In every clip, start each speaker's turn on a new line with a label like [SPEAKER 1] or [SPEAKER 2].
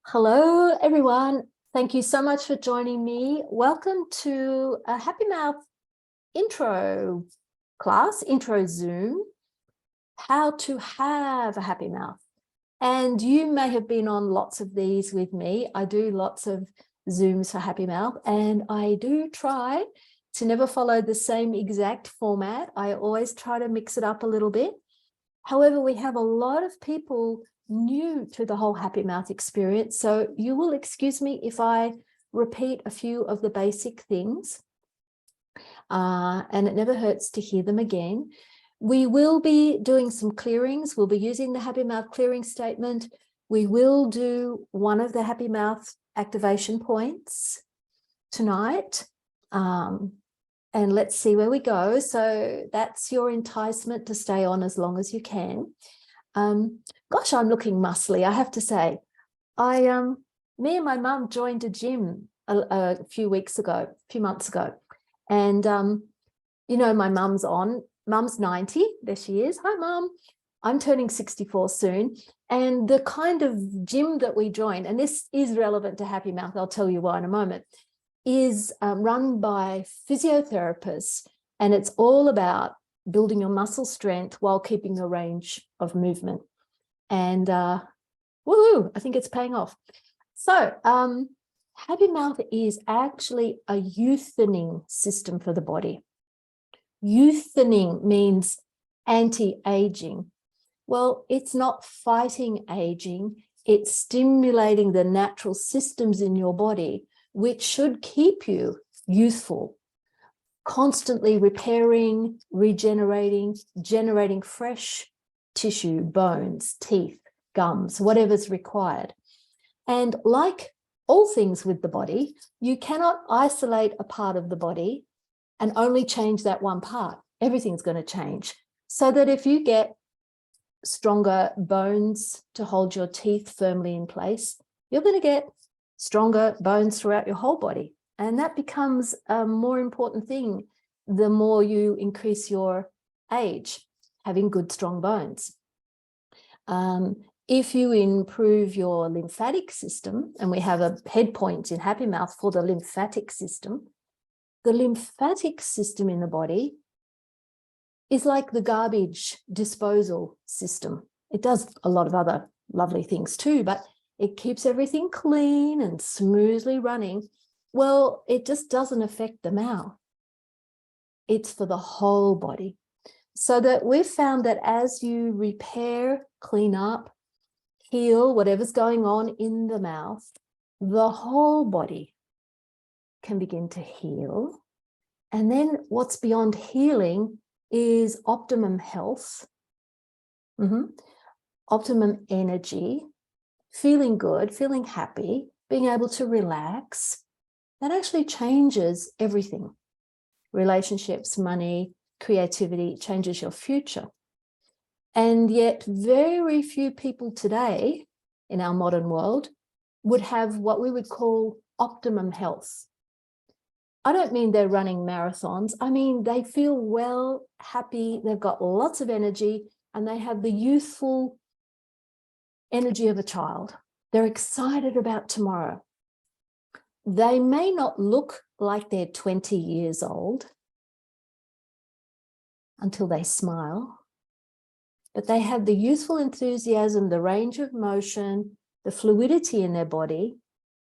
[SPEAKER 1] Hello, everyone. Thank you so much for joining me. Welcome to a Happy Mouth intro class, intro Zoom, how to have a happy mouth. And you may have been on lots of these with me. I do lots of Zooms for Happy Mouth, and I do try to never follow the same exact format. I always try to mix it up a little bit. However, we have a lot of people new to the whole Happy Mouth experience. So you will excuse me if I repeat a few of the basic things, and it never hurts to hear them again. We will be doing some clearings. We'll be using the Happy Mouth clearing statement. We will do one of the Happy Mouth activation points tonight. And let's see where we go. So that's your enticement to stay on as long as you can. Gosh, I'm looking muscly, I have to say. Me and my mum joined a gym a few months ago. And, you know, my mum's 90, there she is. Hi, Mum. I'm turning 64 soon. And the kind of gym that we joined, and this is relevant to Happy Mouth, I'll tell you why in a moment, is run by physiotherapists. And it's all about building your muscle strength while keeping your range of movement. And woohoo, I think it's paying off. So Happy Mouth is actually a youthening system for the body. Youthening means anti-aging. Well, it's not fighting aging, it's stimulating the natural systems in your body, which should keep you youthful, constantly repairing, regenerating, generating fresh tissue, bones, teeth, gums, whatever's required. And like all things with the body, you cannot isolate a part of the body and only change that one part. Everything's going to change. So that if you get stronger bones to hold your teeth firmly in place, you're going to get stronger bones throughout your whole body. And that becomes a more important thing the more you increase your age, having good, strong bones. If you improve your lymphatic system, and we have a head point in Happy Mouth for the lymphatic system in the body is like the garbage disposal system. It does a lot of other lovely things too, but it keeps everything clean and smoothly running. Well, it just doesn't affect the mouth. It's for the whole body. So that we've found that as you repair, clean up, heal whatever's going on in the mouth, the whole body can begin to heal. And then what's beyond healing is optimum health, optimum energy, feeling good, feeling happy, being able to relax. That actually changes everything. Relationships, money, creativity, changes your future. And yet very few people today in our modern world would have what we would call optimum health. I don't mean they're running marathons. I mean, they feel well, happy, they've got lots of energy, and they have the youthful energy of a child. They're excited about tomorrow. They may not look like they're 20 years old until they smile, but they have the youthful enthusiasm, the range of motion, the fluidity in their body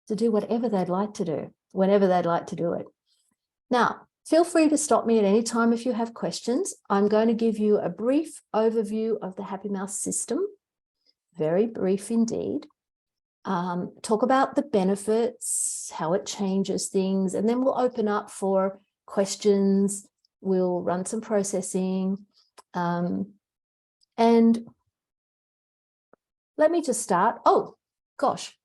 [SPEAKER 1] to do whatever they'd like to do, whenever they'd like to do it. Now, feel free to stop me at any time if you have questions. I'm going to give you a brief overview of the Happy Mouth system, very brief indeed. Talk about the benefits, how it changes things, and then we'll open up for questions. We'll run some processing. And let me just start. Oh, gosh,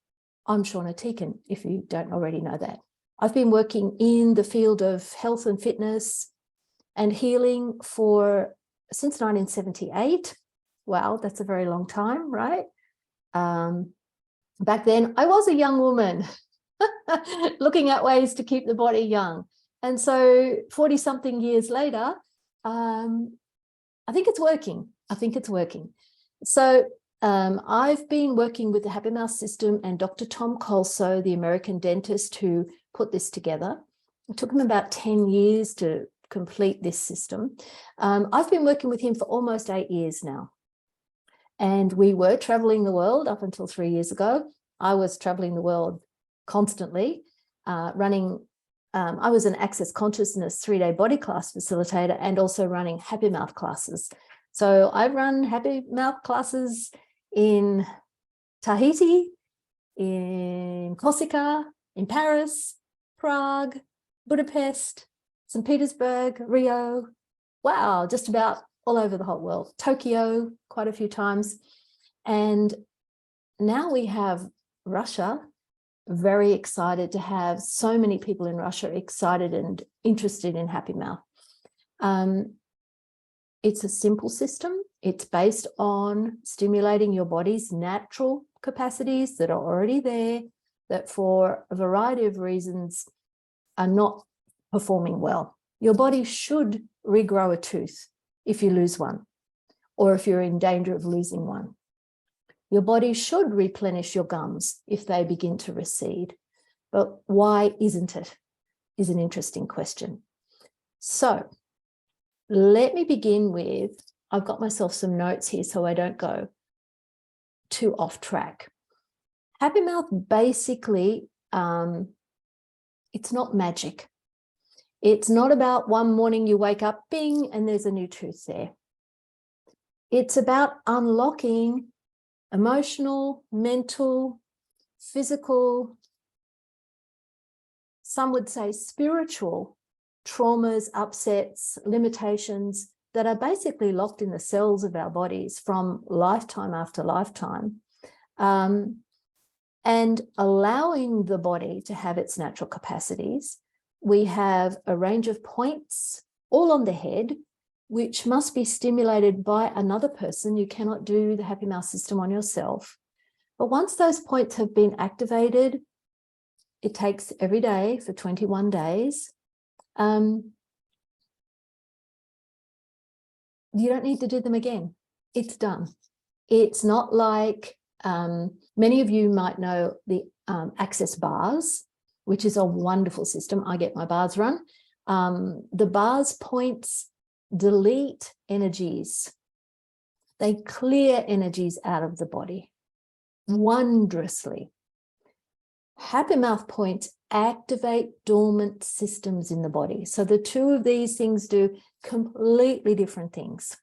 [SPEAKER 1] I'm Shauna Teakin, if you don't already know that. I've been working in the field of health and fitness and healing since 1978. Wow, that's a very long time, right? Back then, I was a young woman looking at ways to keep the body young. And so 40-something years later, I think it's working. So I've been working with the Happy Mouth system and Dr. Tom Colso, the American dentist who put this together. It took him about 10 years to complete this system. I've been working with him for almost 8 years now. And we were traveling the world up until 3 years ago. I was traveling the world constantly, running. I was an Access Consciousness 3-day body class facilitator and also running Happy Mouth classes. So I've run Happy Mouth classes in Tahiti, in Corsica, in Paris, Prague, Budapest, St. Petersburg, Rio. Wow, just about all over the whole world. Tokyo, quite a few times. And now we have Russia, very excited to have so many people in Russia excited and interested in Happy Mouth. It's a simple system. It's based on stimulating your body's natural capacities that are already there, that for a variety of reasons are not performing well. Your body should regrow a tooth if you lose one, or if you're in danger of losing one. Your body should replenish your gums if they begin to recede. But why isn't it? Is an interesting question. So let me begin with, I've got myself some notes here so I don't go too off track. Happy Mouth basically, it's not magic. It's not about one morning you wake up, bing, and there's a new tooth there. It's about unlocking emotional, mental, physical, some would say spiritual traumas, upsets, limitations that are basically locked in the cells of our bodies from lifetime after lifetime, and allowing the body to have its natural capacities. We have a range of points all on the head, which must be stimulated by another person. You cannot do the Happy Mouth system on yourself. But once those points have been activated, it takes every day for 21 days. You don't need to do them again. It's done. It's not like many of you might know the Access bars, which is a wonderful system. I get my bars run. The bars points delete energies. They clear energies out of the body wondrously. Happy Mouth points activate dormant systems in the body. So the two of these things do completely different things.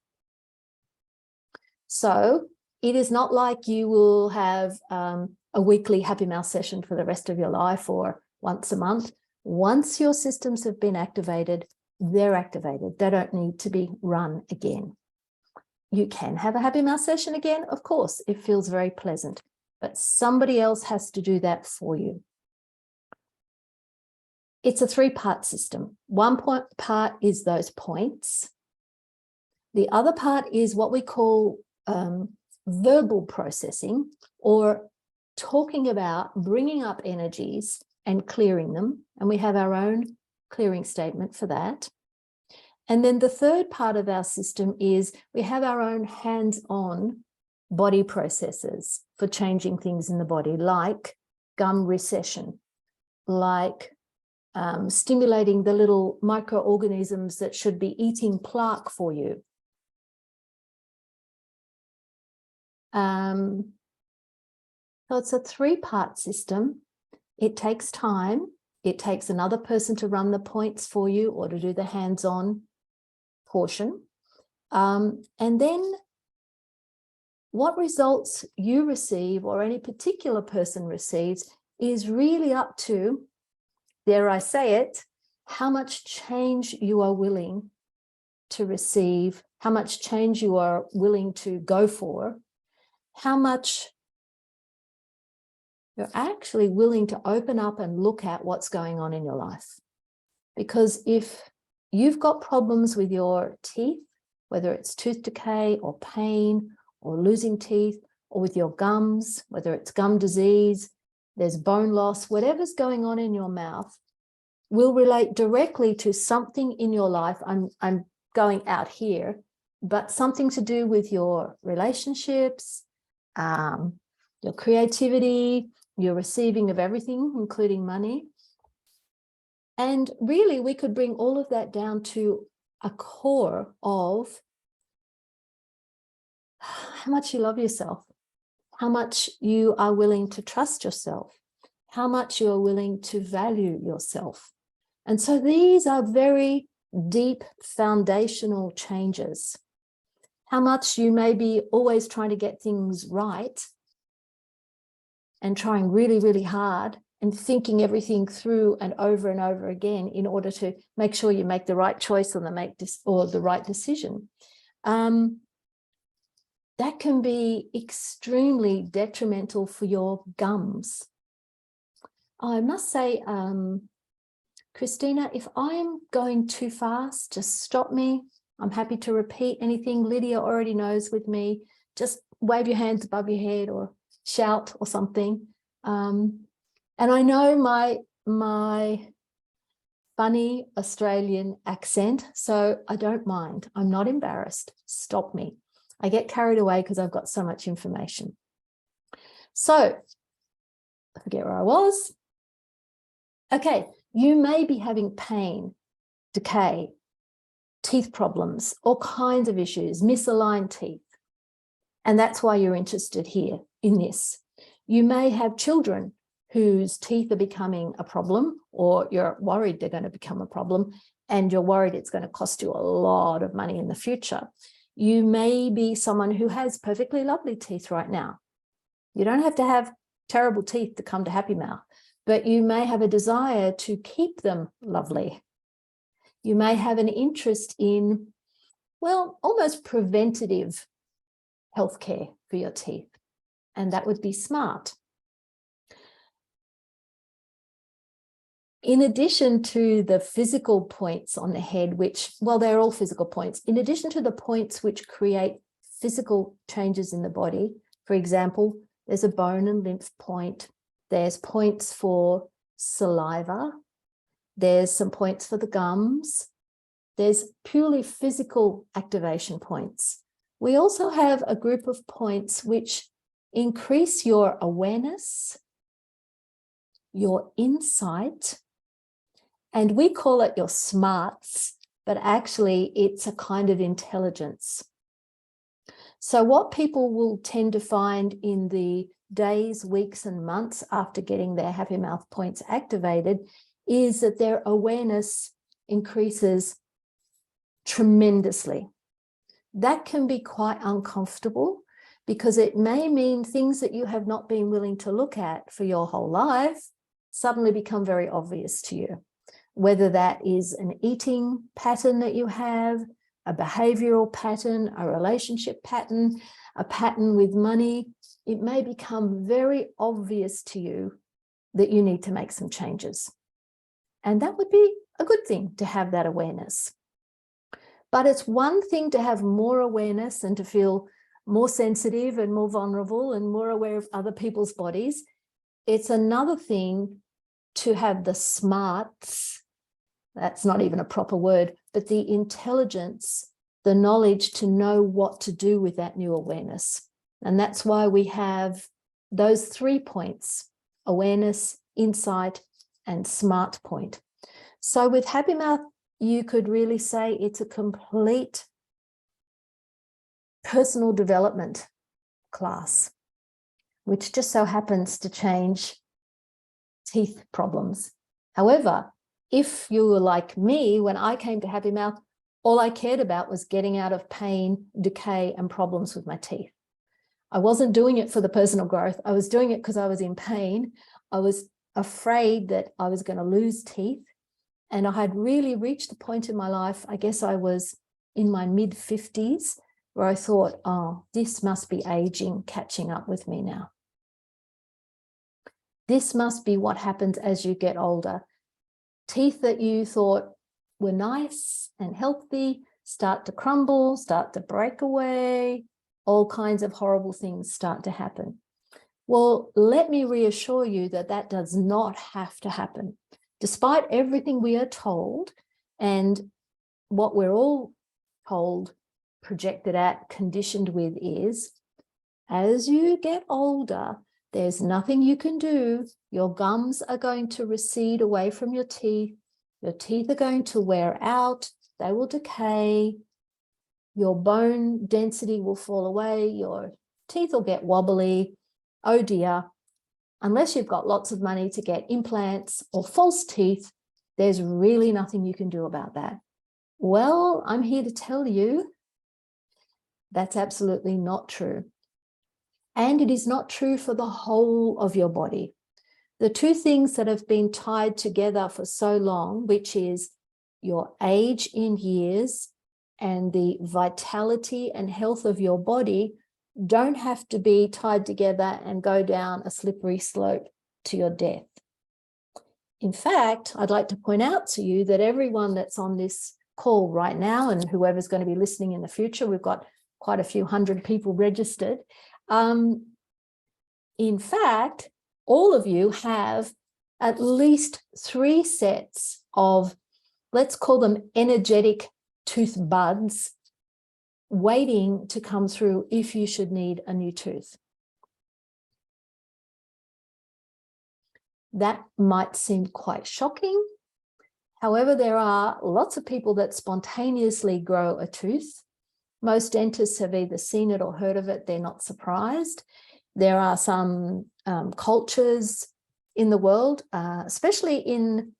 [SPEAKER 1] So it is not like you will have a weekly Happy Mouth session for the rest of your life or once a month. Once your systems have been activated, they're activated. They don't need to be run again. You can have a Happy Mouth session again, of course, it feels very pleasant, but somebody else has to do that for you. It's a 3-part system. One part is those points. The other part is what we call verbal processing, or talking about bringing up energies and clearing them. And we have our own clearing statement for that. And then the third part of our system is we have our own hands-on body processes for changing things in the body, like gum recession, like stimulating the little microorganisms that should be eating plaque for you. So it's a 3-part system. It takes time. It takes another person to run the points for you or to do the hands-on portion. And then what results you receive or any particular person receives is really up to, dare I say it, how much change you are willing to receive, how much change you are willing to go for, how much you're actually willing to open up and look at what's going on in your life. Because if you've got problems with your teeth, whether it's tooth decay or pain or losing teeth, or with your gums, whether it's gum disease, there's bone loss, whatever's going on in your mouth will relate directly to something in your life. I'm going out here, but something to do with your relationships, your creativity, your receiving of everything, including money. And really, we could bring all of that down to a core of how much you love yourself, how much you are willing to trust yourself, how much you are willing to value yourself. And so these are very deep foundational changes. How much you may be always trying to get things right and trying really, really hard and thinking everything through and over again in order to make sure you make the right choice or the right decision. That can be extremely detrimental for your gums. I must say, Christina, if I'm going too fast, just stop me. I'm happy to repeat anything Lydia already knows with me. Just wave your hands above your head or shout or something. And I know my funny Australian accent, so I don't mind. I'm not embarrassed. Stop me. I get carried away because I've got so much information. So I forget where I was. Okay, you may be having pain, decay, teeth problems, all kinds of issues, misaligned teeth. And that's why you're interested here in this. You may have children whose teeth are becoming a problem, or you're worried they're going to become a problem, and you're worried it's going to cost you a lot of money in the future. You may be someone who has perfectly lovely teeth right now. You don't have to have terrible teeth to come to Happy Mouth, but you may have a desire to keep them lovely. You may have an interest in, well, almost preventative healthcare for your teeth, and that would be smart. In addition to the physical points on the head, which, well, they're all physical points, in addition to the points which create physical changes in the body, for example, there's a bone and lymph point, there's points for saliva, there's some points for the gums, there's purely physical activation points. We also have a group of points which increase your awareness, your insight, and we call it your smarts, but actually it's a kind of intelligence. So what people will tend to find in the days, weeks, and months after getting their Happy Mouth points activated is that their awareness increases tremendously. That can be quite uncomfortable because it may mean things that you have not been willing to look at for your whole life suddenly become very obvious to you. Whether that is an eating pattern that you have, a behavioral pattern, a relationship pattern, a pattern with money, it may become very obvious to you that you need to make some changes. And that would be a good thing to have that awareness. But it's one thing to have more awareness and to feel more sensitive and more vulnerable and more aware of other people's bodies. It's another thing to have the smarts, that's not even a proper word, but the intelligence, the knowledge to know what to do with that new awareness. And that's why we have those 3 points: awareness, insight, and smart point. So with Happy Mouth, you could really say it's a complete personal development class, which just so happens to change teeth problems. However, if you were like me, when I came to Happy Mouth, all I cared about was getting out of pain, decay, and problems with my teeth. I wasn't doing it for the personal growth. I was doing it because I was in pain. I was afraid that I was going to lose teeth. And I had really reached the point in my life, I guess I was in my mid-50s, where I thought, oh, this must be aging catching up with me now. This must be what happens as you get older. Teeth that you thought were nice and healthy start to crumble, start to break away, all kinds of horrible things start to happen. Well, let me reassure you that that does not have to happen. Despite everything we are told and what we're all told, projected at, conditioned with is As you get older, there's nothing you can do. Your gums are going to recede away from your teeth. Your teeth are going to wear out. They will decay. Your bone density will fall away. Your teeth will get wobbly. Oh dear. Unless you've got lots of money to get implants or false teeth, there's really nothing you can do about that. Well, I'm here to tell you that's absolutely not true. And it is not true for the whole of your body. The two things that have been tied together for so long, which is your age in years and the vitality and health of your body, don't have to be tied together and go down a slippery slope to your death. In fact, I'd like to point out to you that everyone that's on this call right now, and whoever's going to be listening in the future, we've got quite a few hundred people registered. In fact, all of you have at least 3 sets of, let's call them energetic tooth buds, waiting to come through if you should need a new tooth. That might seem quite shocking. However, there are lots of people that spontaneously grow a tooth. Most dentists have either seen it or heard of it. They're not surprised. There are some cultures in the world, especially in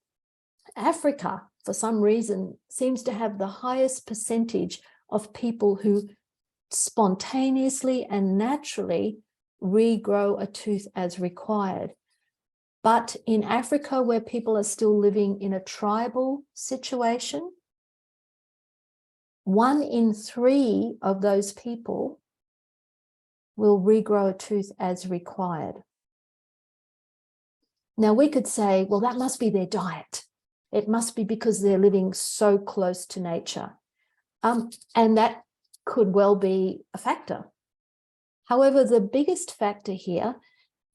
[SPEAKER 1] Africa, for some reason, seems to have the highest percentage of people who spontaneously and naturally regrow a tooth as required. But in Africa, where people are still living in a tribal situation, 1 in 3 of those people will regrow a tooth as required. Now, we could say, well, that must be their diet. It must be because they're living so close to nature. And that could well be a factor. However, the biggest factor here,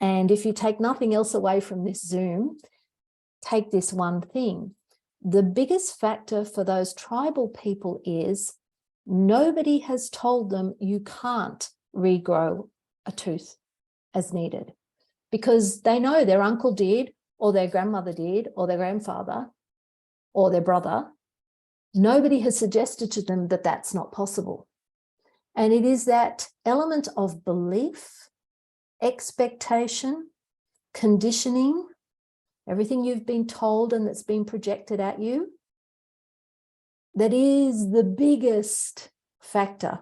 [SPEAKER 1] and if you take nothing else away from this Zoom, take this one thing. The biggest factor for those tribal people is nobody has told them you can't regrow a tooth as needed, because they know their uncle did, or their grandmother did, or their grandfather, or their brother. Nobody has suggested to them that that's not possible. And it is that element of belief, expectation, conditioning, everything you've been told and that's been projected at you, that is the biggest factor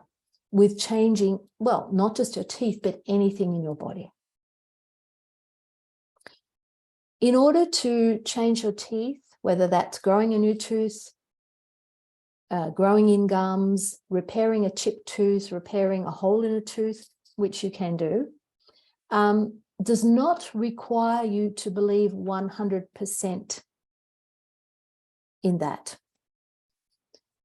[SPEAKER 1] with changing, well, not just your teeth, but anything in your body. In order to change your teeth, whether that's growing a new tooth, growing in gums, repairing a chipped tooth, repairing a hole in a tooth, which you can do, does not require you to believe 100% in that.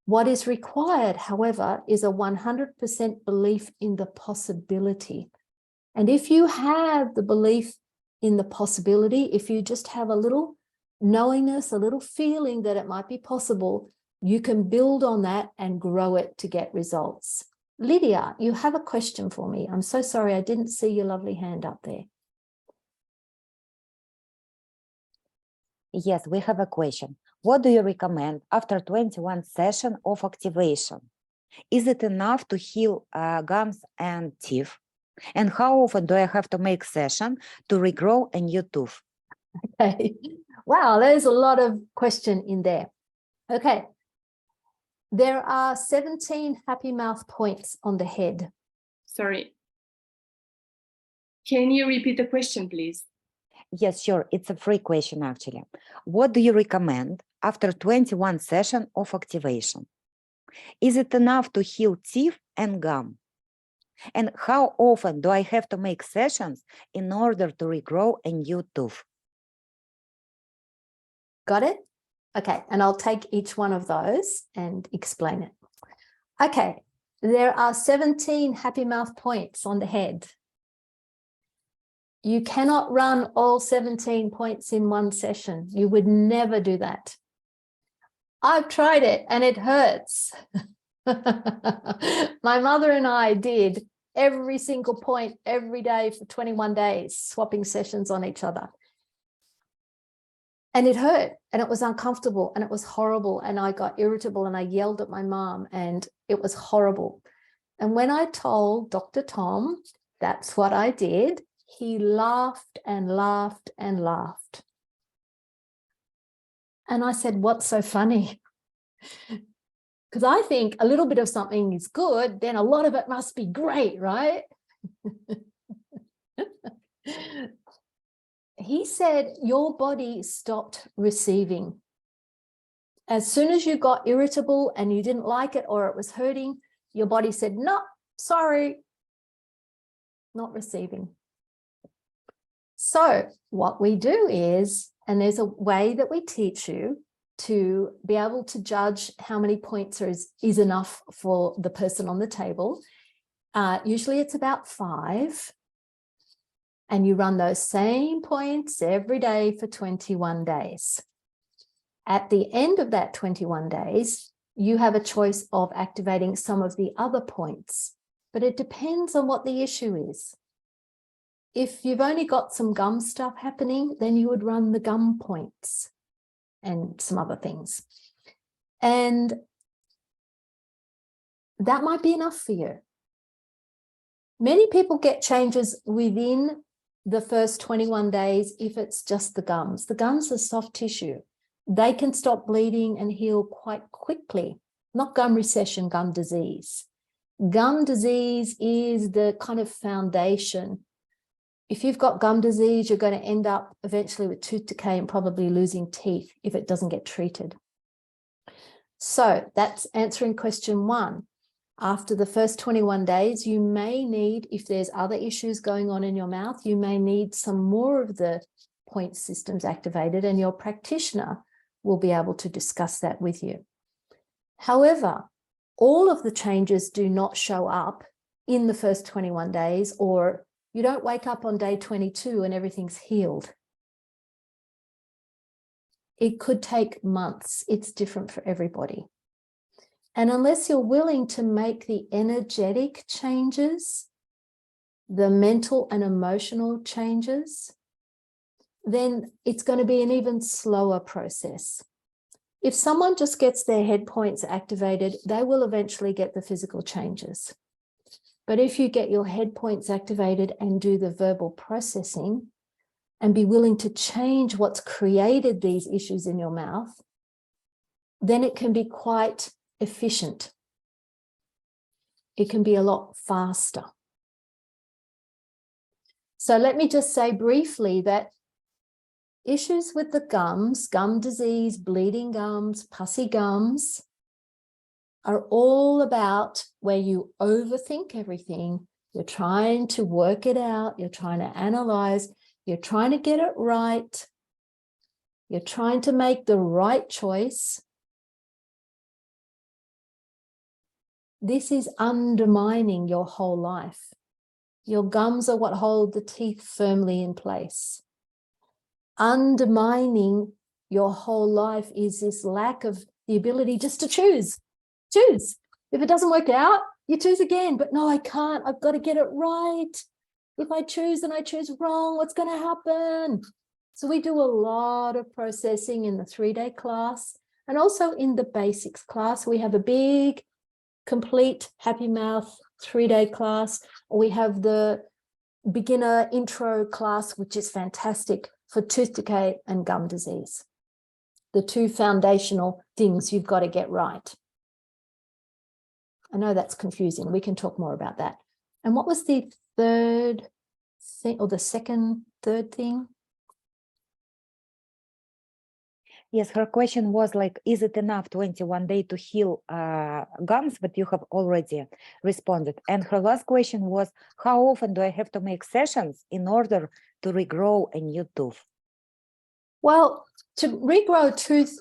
[SPEAKER 1] What is required, however, is a 100% belief in the possibility. And if you have the belief in the possibility, if you just have a little knowingness, a little feeling that it might be possible, you can build on that and grow it to get results. Lydia, you have a question for me. I'm so sorry, I didn't see your lovely hand up there.
[SPEAKER 2] Yes, we have a question. What do you recommend after 21 sessions of activation? Is it enough to heal gums and teeth? And how often do I have to make session to regrow a new tooth?
[SPEAKER 1] Okay. Wow, there's a lot of question in there. Okay. There are 17 happy mouth points on the head.
[SPEAKER 3] Sorry. Can you repeat the question, please?
[SPEAKER 2] Yes, sure. It's a free question, actually. What do you recommend after 21 sessions of activation? Is it enough to heal teeth and gum? And how often do I have to make sessions in order to regrow a new tooth?
[SPEAKER 1] Got it? Okay, and I'll take each one of those and explain it. Okay, there are 17 happy mouth points on the head. You cannot run all 17 points in one session. You would never do that. I've tried it and it hurts. My mother and I did every single point every day for 21 days, swapping sessions on each other. And it hurt and it was uncomfortable and it was horrible. And I got irritable and I yelled at my mom and it was horrible. And when I told Dr. Tom that's what I did, he laughed and laughed and laughed. And I said, what's so funny? Because I think a little bit of something is good, then a lot of it must be great, right? He said, your body stopped receiving. As soon as you got irritable and you didn't like it or it was hurting, your body said, no, sorry, not receiving. So what we do is, and there's a way that we teach you to be able to judge how many points is enough for the person on the table. Usually it's about 5. And you run those same points every day for 21 days. At the end of that 21 days, you have a choice of activating some of the other points, but it depends on what the issue is. If you've only got some gum stuff happening, then you would run the gum points and some other things. And that might be enough for you. Many people get changes within the first 21 days if it's just the gums. The gums are soft tissue. They can stop bleeding and heal quite quickly, not gum recession, gum disease. Gum disease is the kind of foundation. If you've got gum disease, you're going to end up eventually with tooth decay and probably losing teeth if it doesn't get treated. So that's answering question 1. After the first 21 days, you may need, if there's other issues going on in your mouth, you may need some more of the point systems activated, and your practitioner will be able to discuss that with you. However, all of the changes do not show up in the first 21 days, or you don't wake up on day 22 and everything's healed. It could take months. It's different for everybody. And unless you're willing to make the energetic changes, the mental and emotional changes, then it's going to be an even slower process. If someone just gets their head points activated, they will eventually get the physical changes. But if you get your head points activated and do the verbal processing and be willing to change what's created these issues in your mouth, then it can be quite efficient. It can be a lot faster. So let me just say briefly that issues with the gums, gum disease, bleeding gums, pussy gums, are all about where you overthink everything. You're trying to work it out. You're trying to analyze. You're trying to get it right. You're trying to make the right choice. This is undermining your whole life. Your gums are what hold the teeth firmly in place. Undermining your whole life is this lack of the ability just to choose. Choose. If it doesn't work out, you choose again. But no, I can't. I've got to get it right. If I choose and I choose wrong, what's going to happen? So we do a lot of processing in the 3-day class, and also in the basics class. We have a big complete Happy Mouth 3-day class. We have the beginner intro class, which is fantastic for tooth decay and gum disease. The 2 foundational things you've got to get right. I know that's confusing. We can talk more about that. And what was the third thing, or the third thing?
[SPEAKER 2] Yes, her question was like, is it enough 21 days to heal gums? But you have already responded. And her last question was, how often do I have to make sessions in order to regrow a new tooth?
[SPEAKER 1] Well, to regrow a tooth,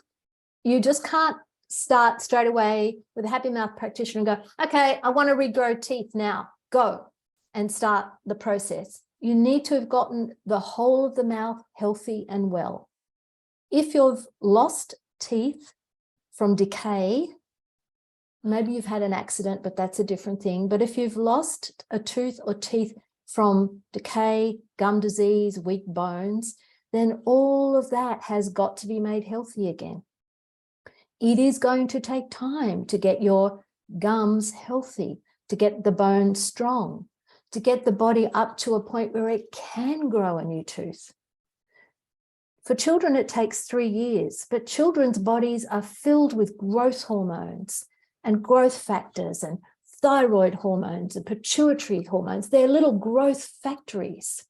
[SPEAKER 1] you just can't start straight away with a Happy Mouth practitioner and go, okay, I want to regrow teeth now. Go and start the process. You need to have gotten the whole of the mouth healthy and well. If you've lost teeth from decay, Maybe you've had an accident, but that's a different thing. But if you've lost a tooth or teeth from decay, gum disease, weak bones, then all of that has got to be made healthy again. It is going to take time to get your gums healthy, to get the bone strong, to get the body up to a point where it can grow a new tooth. For children, it takes 3 years, but children's bodies are filled with growth hormones and growth factors and thyroid hormones and pituitary hormones. They're little growth factories.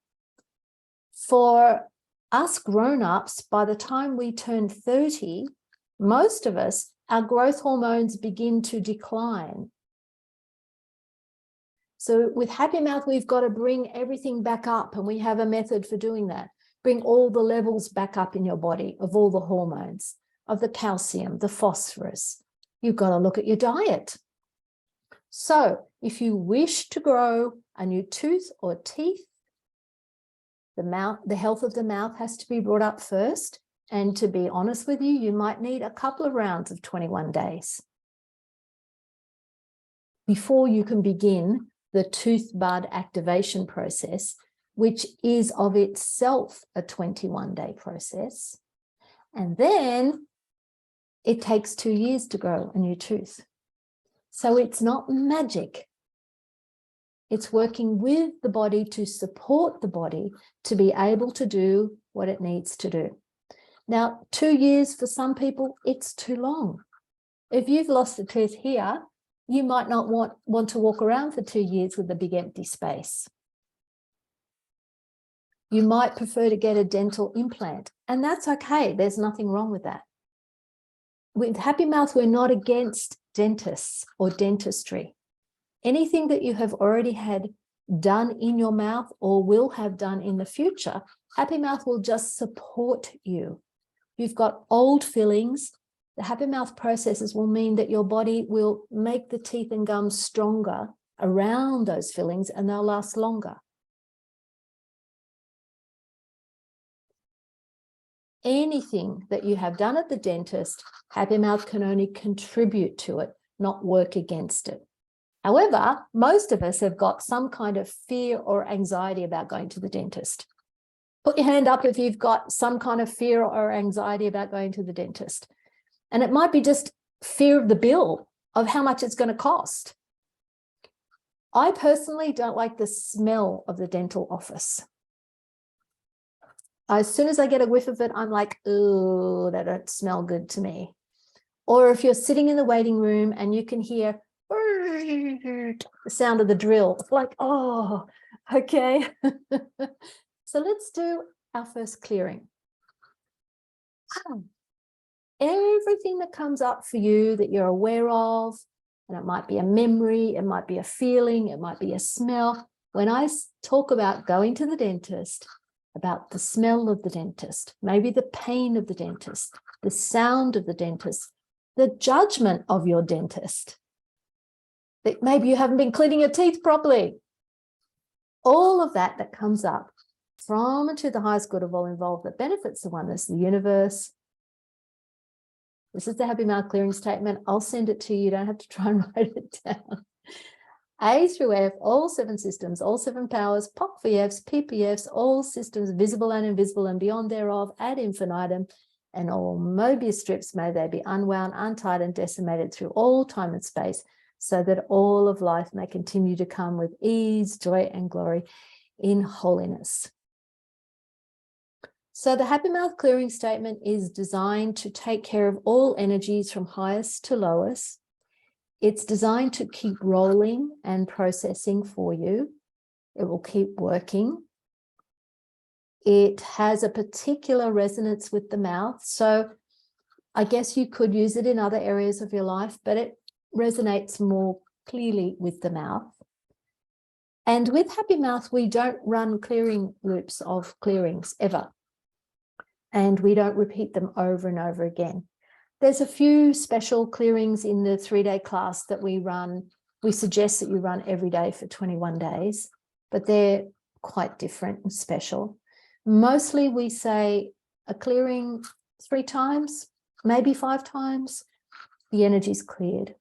[SPEAKER 1] For us grown-ups, by the time we turn 30, most of us, our growth hormones begin to decline. So with Happy Mouth, we've got to bring everything back up, and we have a method for doing that. Bring all the levels back up in your body of all the hormones, of the calcium, the phosphorus. You've got to look at your diet. So if you wish to grow a new tooth or teeth, the health of the mouth has to be brought up first. And to be honest with you, you might need a couple of rounds of 21 days before you can begin the tooth bud activation process, which is of itself a 21-day process. And then it takes 2 years to grow a new tooth. So it's not magic. It's working with the body to support the body to be able to do what it needs to do. Now, 2 years for some people, it's too long. If you've lost a tooth here, you might not want to walk around for 2 years with a big empty space. You might prefer to get a dental implant, and that's okay. There's nothing wrong with that. With Happy Mouth, we're not against dentists or dentistry. Anything that you have already had done in your mouth or will have done in the future, Happy Mouth will just support you. You've got old fillings. The Happy Mouth processes will mean that your body will make the teeth and gums stronger around those fillings, and they'll last longer. Anything that you have done at the dentist, Happy Mouth can only contribute to it, not work against it. However, most of us have got some kind of fear or anxiety about going to the dentist. Put your hand up if you've got some kind of fear or anxiety about going to the dentist. And it might be just fear of the bill, of how much it's going to cost. I personally don't like the smell of the dental office. As soon as I get a whiff of it, I'm like, oh, that don't smell good to me. Or if you're sitting in the waiting room and you can hear the sound of the drill, it's like, oh, okay. So let's do our first clearing. Everything that comes up for you that you're aware of, and it might be a memory, it might be a feeling, it might be a smell. When I talk about going to the dentist, about the smell of the dentist, maybe the pain of the dentist, the sound of the dentist, the judgment of your dentist, that maybe you haven't been cleaning your teeth properly. All of that comes up from and to the highest good of all involved that benefits the oneness, the universe. This is the Happy Mouth clearing statement. I'll send it to you. You don't have to try and write it down. A through F, all 7 systems, all 7 powers, POC-VFs, PPFs, all systems visible and invisible and beyond thereof, ad infinitum, and all Mobius strips, may they be unwound, untied, and decimated through all time and space, so that all of life may continue to come with ease, joy, and glory in holiness. So the Happy Mouth clearing statement is designed to take care of all energies from highest to lowest. It's designed to keep rolling and processing for you. It will keep working. It has a particular resonance with the mouth. So I guess you could use it in other areas of your life, but it resonates more clearly with the mouth. And with Happy Mouth, we don't run clearing loops of clearings ever. And we don't repeat them over and over again. There's a few special clearings in the 3-day class that we run. We suggest that you run every day for 21 days, but they're quite different and special. Mostly we say a clearing 3 times, maybe 5 times, the energy's cleared.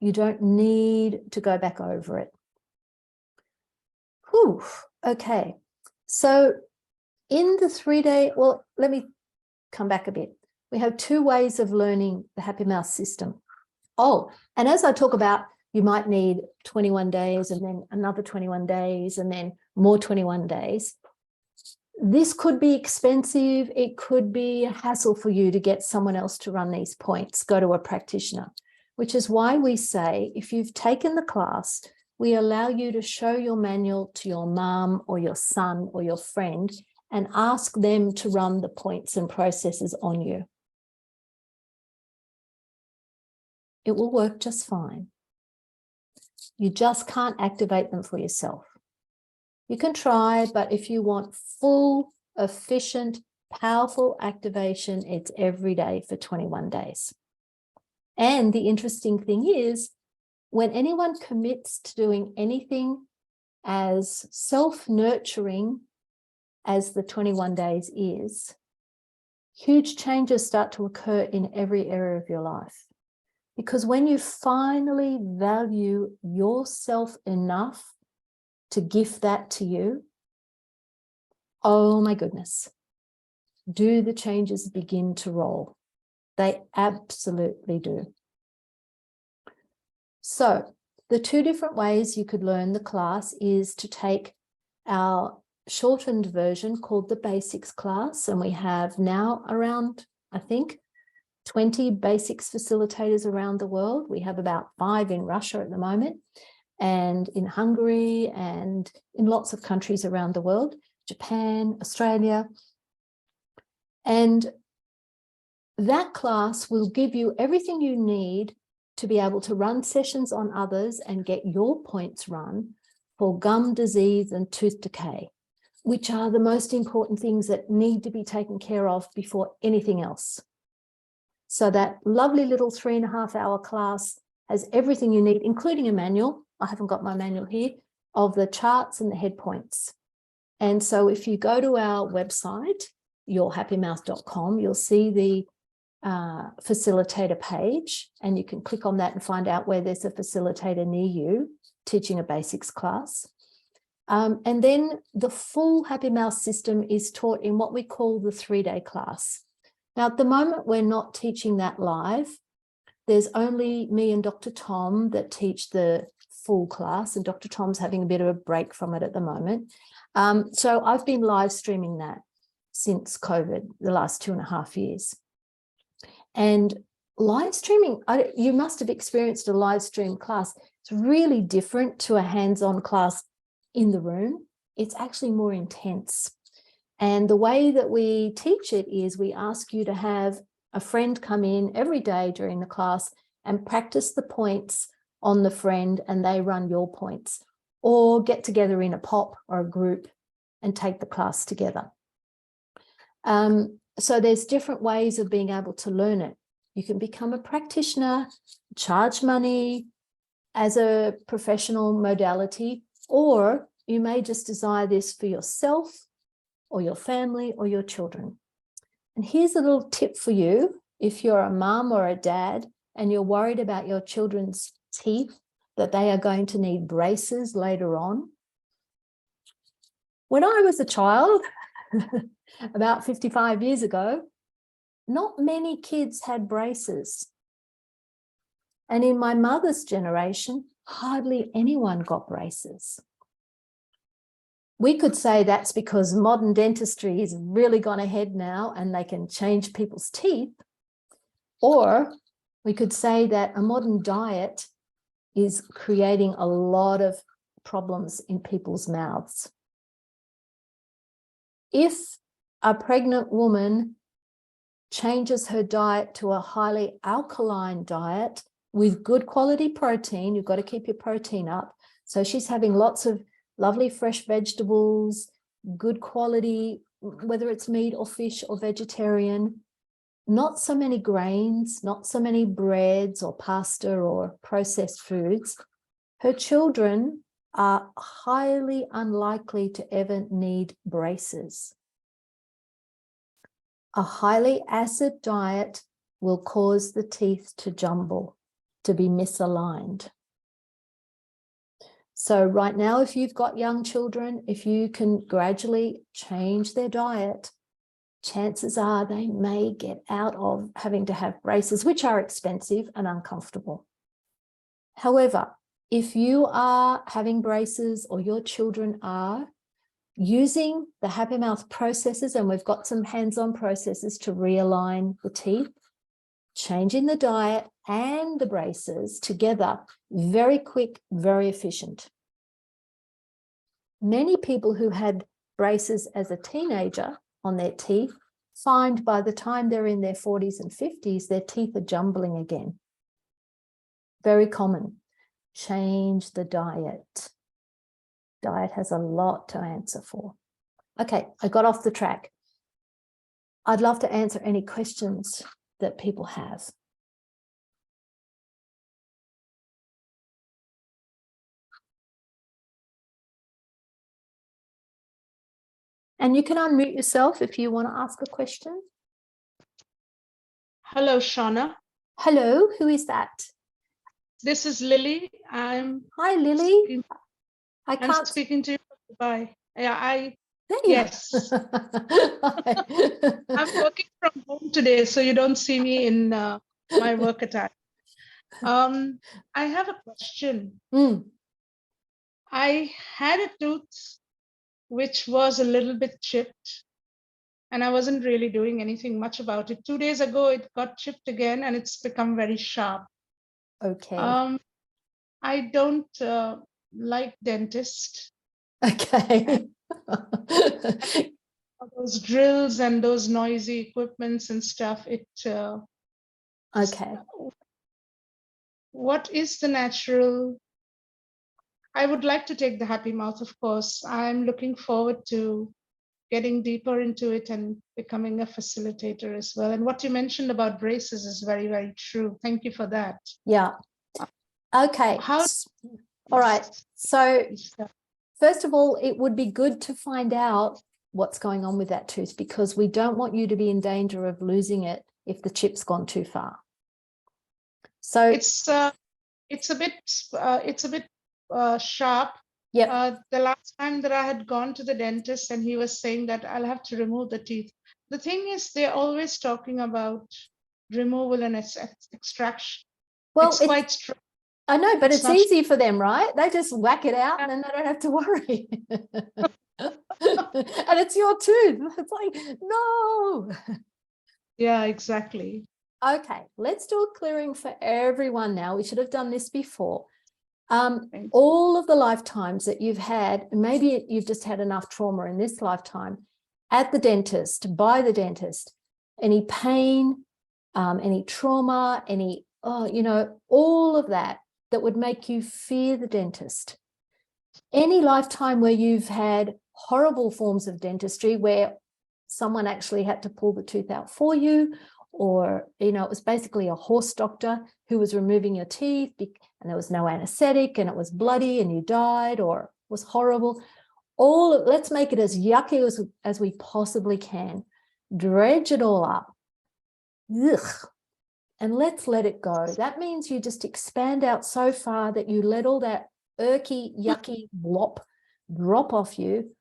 [SPEAKER 1] You don't need to go back over it. Whew, okay. So in the 3-day, well, let me come back a bit. We have 2 ways of learning the Happy Mouth system. Oh, and as I talk about, you might need 21 days and then another 21 days and then more 21 days. This could be expensive. It could be a hassle for you to get someone else to run these points. Go to a practitioner, which is why we say if you've taken the class, we allow you to show your manual to your mum or your son or your friend and ask them to run the points and processes on you. It will work just fine. You just can't activate them for yourself. You can try, but if you want full, efficient, powerful activation, it's every day for 21 days. And the interesting thing is, when anyone commits to doing anything as self-nurturing as the 21 days is, huge changes start to occur in every area of your life. Because when you finally value yourself enough to gift that to you, oh my goodness, do the changes begin to roll? They absolutely do. So the 2 different ways you could learn the class is to take our shortened version called the basics class. And we have now around, I think, 20 basics facilitators around the world. We have about 5 in Russia at the moment, and in Hungary and in lots of countries around the world, Japan, Australia. And that class will give you everything you need to be able to run sessions on others and get your points run for gum disease and tooth decay, which are the most important things that need to be taken care of before anything else. So that lovely little 3.5-hour class has everything you need, including a manual. I haven't got my manual here, of the charts and the head points. And so if you go to our website, yourhappymouth.com, you'll see the facilitator page, and you can click on that and find out where there's a facilitator near you teaching a basics class. And then the full Happy Mouth system is taught in what we call the 3-day class. Now, at the moment, we're not teaching that live. There's only me and Dr. Tom that teach the full class, and Dr. Tom's having a bit of a break from it at the moment. So I've been live streaming that since COVID, the last 2.5 years. And live streaming, you must have experienced a live stream class. It's really different to a hands-on class in the room. It's actually more intense. And the way that we teach it is we ask you to have a friend come in every day during the class and practice the points on the friend, and they run your points, or get together in a pop or a group and take the class together. So there's different ways of being able to learn it. You can become a practitioner, charge money as a professional modality, or you may just desire this for yourself or your family or your children. And here's a little tip for you. If you're a mum or a dad and you're worried about your children's teeth, that they are going to need braces later on. When I was a child, about 55 years ago, not many kids had braces. And in my mother's generation, hardly anyone got braces. We could say that's because modern dentistry has really gone ahead now and they can change people's teeth. Or we could say that a modern diet is creating a lot of problems in people's mouths. If a pregnant woman changes her diet to a highly alkaline diet with good quality protein, you've got to keep your protein up. So she's having lots of lovely fresh vegetables, good quality, whether it's meat or fish or vegetarian, not so many grains, not so many breads or pasta or processed foods. Her children are highly unlikely to ever need braces. A highly acid diet will cause the teeth to jumble. to be misaligned. So right now, if you've got young children, if you can gradually change their diet, chances are they may get out of having to have braces, which are expensive and uncomfortable. However, if you are having braces or your children are using the Happy Mouth processes, and we've got some hands-on processes to realign the teeth, changing the diet and the braces together, very quick, very efficient. Many people who had braces as a teenager on their teeth find by the time they're in their 40s and 50s, their teeth are jumbling again. Very common. Change the diet. Diet has a lot to answer for. Okay, I got off the track. I'd love to answer any questions that people have. And you can unmute yourself if you want to ask a question.
[SPEAKER 4] Hello, Shauna.
[SPEAKER 1] Hello, who is that?
[SPEAKER 4] This is Lily.
[SPEAKER 1] Hi, Lily.
[SPEAKER 4] I'm speaking to you from Dubai. Yeah, yes. I'm working from home today, so you don't see me in my work attire. I have a question. I had a tooth which was a little bit chipped, and I wasn't really doing anything much about it. 2 days ago, it got chipped again, and it's become very sharp.
[SPEAKER 1] Okay.
[SPEAKER 4] I don't like dentists.
[SPEAKER 1] Okay.
[SPEAKER 4] Those drills and those noisy equipments and stuff.
[SPEAKER 1] Okay.
[SPEAKER 4] What is the natural? I would like to take the Happy Mouth, of course. I'm looking forward to getting deeper into it and becoming a facilitator as well. And what you mentioned about braces is very, very true. Thank you for that.
[SPEAKER 1] Yeah. Okay. All right. So first of all, it would be good to find out what's going on with that tooth, because we don't want you to be in danger of losing it if the chip's gone too far. So
[SPEAKER 4] it's a bit sharp.
[SPEAKER 1] Yeah.
[SPEAKER 4] The last time that I had gone to the dentist, and he was saying that I'll have to remove the teeth. The thing is, they're always talking about removal and extraction.
[SPEAKER 1] Well,
[SPEAKER 4] it's quite strong.
[SPEAKER 1] I know, but it's
[SPEAKER 4] not
[SPEAKER 1] easy for them, right? They just whack it out and then they don't have to worry. And it's your tooth. It's like, no.
[SPEAKER 4] Yeah, exactly.
[SPEAKER 1] Okay, let's do a clearing for everyone now. We should have done this before. All of the lifetimes that you've had, maybe you've just had enough trauma in this lifetime, at the dentist, by the dentist, any pain, any trauma, any, all of that would make you fear the dentist. Any lifetime where you've had horrible forms of dentistry, where someone actually had to pull the tooth out for you, or, it was basically a horse doctor who was removing your teeth and there was no anesthetic and it was bloody and you died, or it was horrible. Let's make it as yucky as we possibly can. Dredge it all up. Ugh. And let's let it go. That means you just expand out so far that you let all that irky, yucky blop drop off you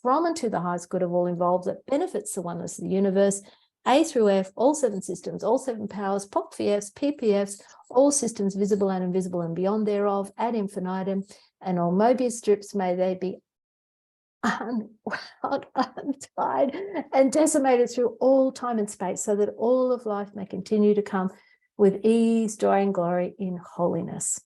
[SPEAKER 1] from and to the highest good of all involved that benefits the oneness of the universe, A through F, all 7 systems, all 7 powers, POC-VFs, PPFs, all systems visible and invisible and beyond thereof, ad infinitum, and all Mobius strips, may they be unwound, untied, and decimated through all time and space, so that all of life may continue to come with ease, joy, and glory in holiness.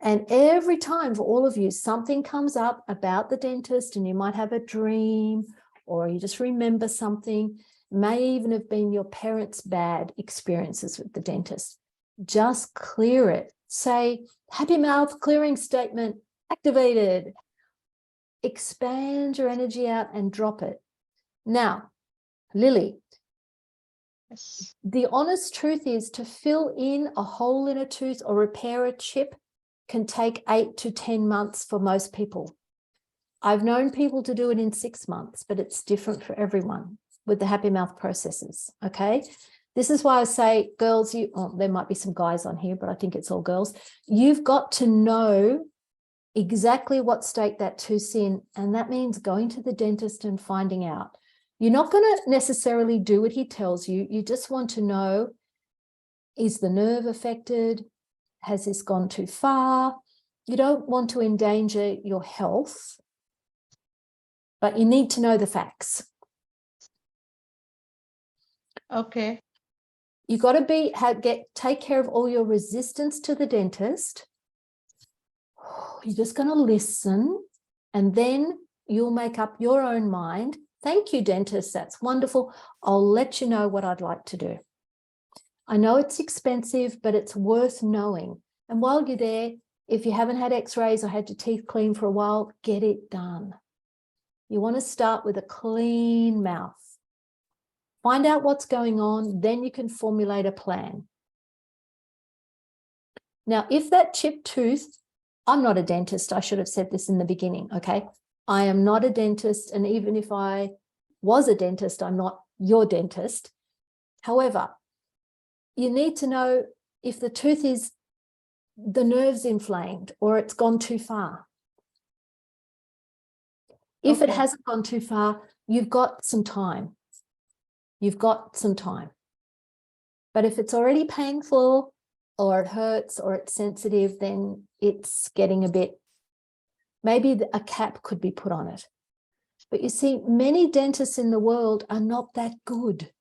[SPEAKER 1] And every time for all of you, something comes up about the dentist, and you might have a dream, or you just remember something, may even have been your parents' bad experiences with the dentist. Just clear it. Say, Happy Mouth clearing statement activated. Expand your energy out and drop it. Now, Lily,
[SPEAKER 4] Yes.
[SPEAKER 1] The honest truth is, to fill in a hole in a tooth or repair a chip can take 8 to 10 months for most people. I've known people to do it in 6 months, but it's different for everyone with the Happy Mouth processes, okay? This is why I say, girls, there might be some guys on here, but I think it's all girls. You've got to know exactly what state that tooth's in, and that means going to the dentist and finding out. You're not going to necessarily do what he tells you. You just want to know, is the nerve affected? Has this gone too far? You don't want to endanger your health, but you need to know the facts.
[SPEAKER 4] Okay.
[SPEAKER 1] You got to take care of all your resistance to the dentist. You're just going to listen, and then you'll make up your own mind. Thank you, dentist. That's wonderful. I'll let you know what I'd like to do. I know it's expensive, but it's worth knowing. And while you're there, if you haven't had x-rays or had your teeth cleaned for a while, get it done. You want to start with a clean mouth. Find out what's going on, then you can formulate a plan. Now, if that chipped tooth, I'm not a dentist. I should have said this in the beginning, okay? I am not a dentist, and even if I was a dentist, I'm not your dentist. However, you need to know if the tooth is, the nerve's inflamed or it's gone too far. If it hasn't gone too far, you've got some time. You've got some time. But if it's already painful or it hurts or it's sensitive, then it's getting a bit, maybe a cap could be put on it. But you see, many dentists in the world are not that good.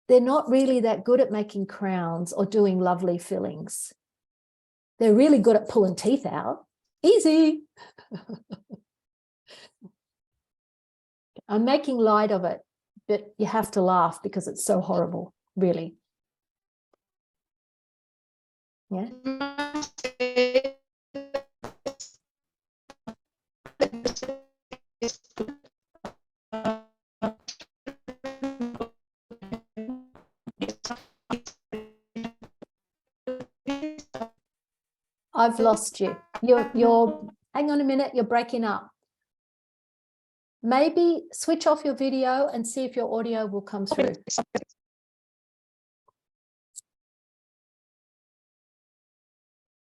[SPEAKER 1] They're not really that good at making crowns or doing lovely fillings. They're really good at pulling teeth out. Easy. I'm making light of it, but you have to laugh because it's so horrible, really. Yeah. I've lost you. You're hang on a minute, you're breaking up. Maybe switch off your video and see if your audio will come through.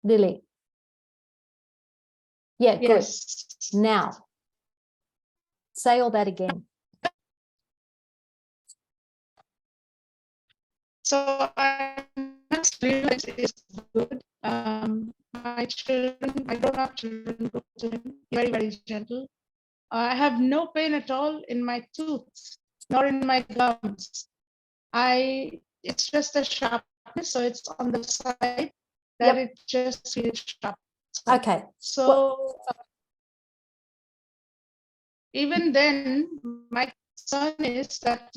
[SPEAKER 1] Lily. Yeah, good.
[SPEAKER 4] Yes.
[SPEAKER 1] Now, say all that again.
[SPEAKER 4] So I must realize it's good. My children, my grown-up children, go to him, very, very gentle. I have no pain at all in my tooth, nor in my gums. It's just a sharpness, so it's on the side that it just feels sharp.
[SPEAKER 1] Okay.
[SPEAKER 4] So even then, my concern is that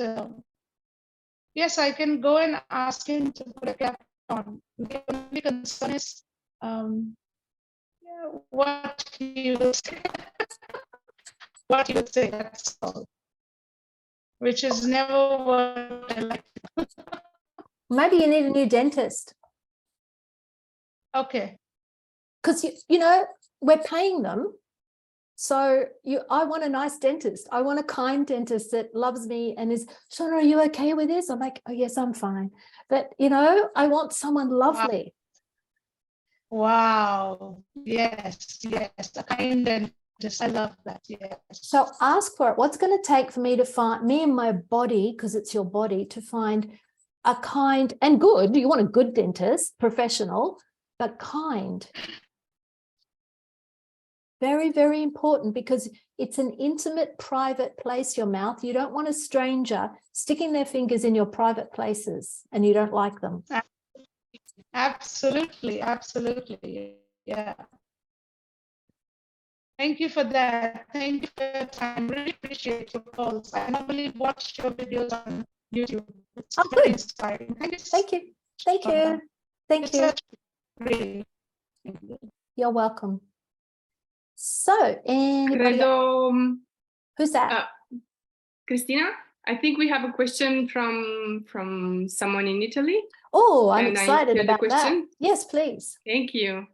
[SPEAKER 4] yes, I can go and ask him to put a cap on. The only concern is what he will say. What he will say, that's all. Which is never what I like.
[SPEAKER 1] Maybe you need a new dentist.
[SPEAKER 4] Okay.
[SPEAKER 1] Because, you know, we're paying them. So I want a nice dentist. I want a kind dentist that loves me and is, Shona, are you okay with this? I'm like, oh, yes, I'm fine. But, you know, I want someone lovely.
[SPEAKER 4] Wow. Yes, yes. A kind dentist. I love that. Yes.
[SPEAKER 1] So ask for it. What's going to take for me to find, me and my body, because it's your body, to find a kind and good, you want a good dentist, professional, but kind. Very, very important, because it's an intimate, private place, your mouth. You don't want a stranger sticking their fingers in your private places and you don't like them.
[SPEAKER 4] Absolutely, absolutely. Yeah. Thank you for that. Thank you for your time. Really appreciate your calls. I normally watch your videos on YouTube. It's very inspiring. Thank you.
[SPEAKER 1] Thank you. Thank you. Thank you.
[SPEAKER 4] Really.
[SPEAKER 1] You're welcome. So, anybody else? Who's that?
[SPEAKER 3] Christina, I think we have a question from someone in Italy.
[SPEAKER 1] Oh, I'm excited about
[SPEAKER 3] the question?
[SPEAKER 1] that. Yes, please.
[SPEAKER 3] Thank you.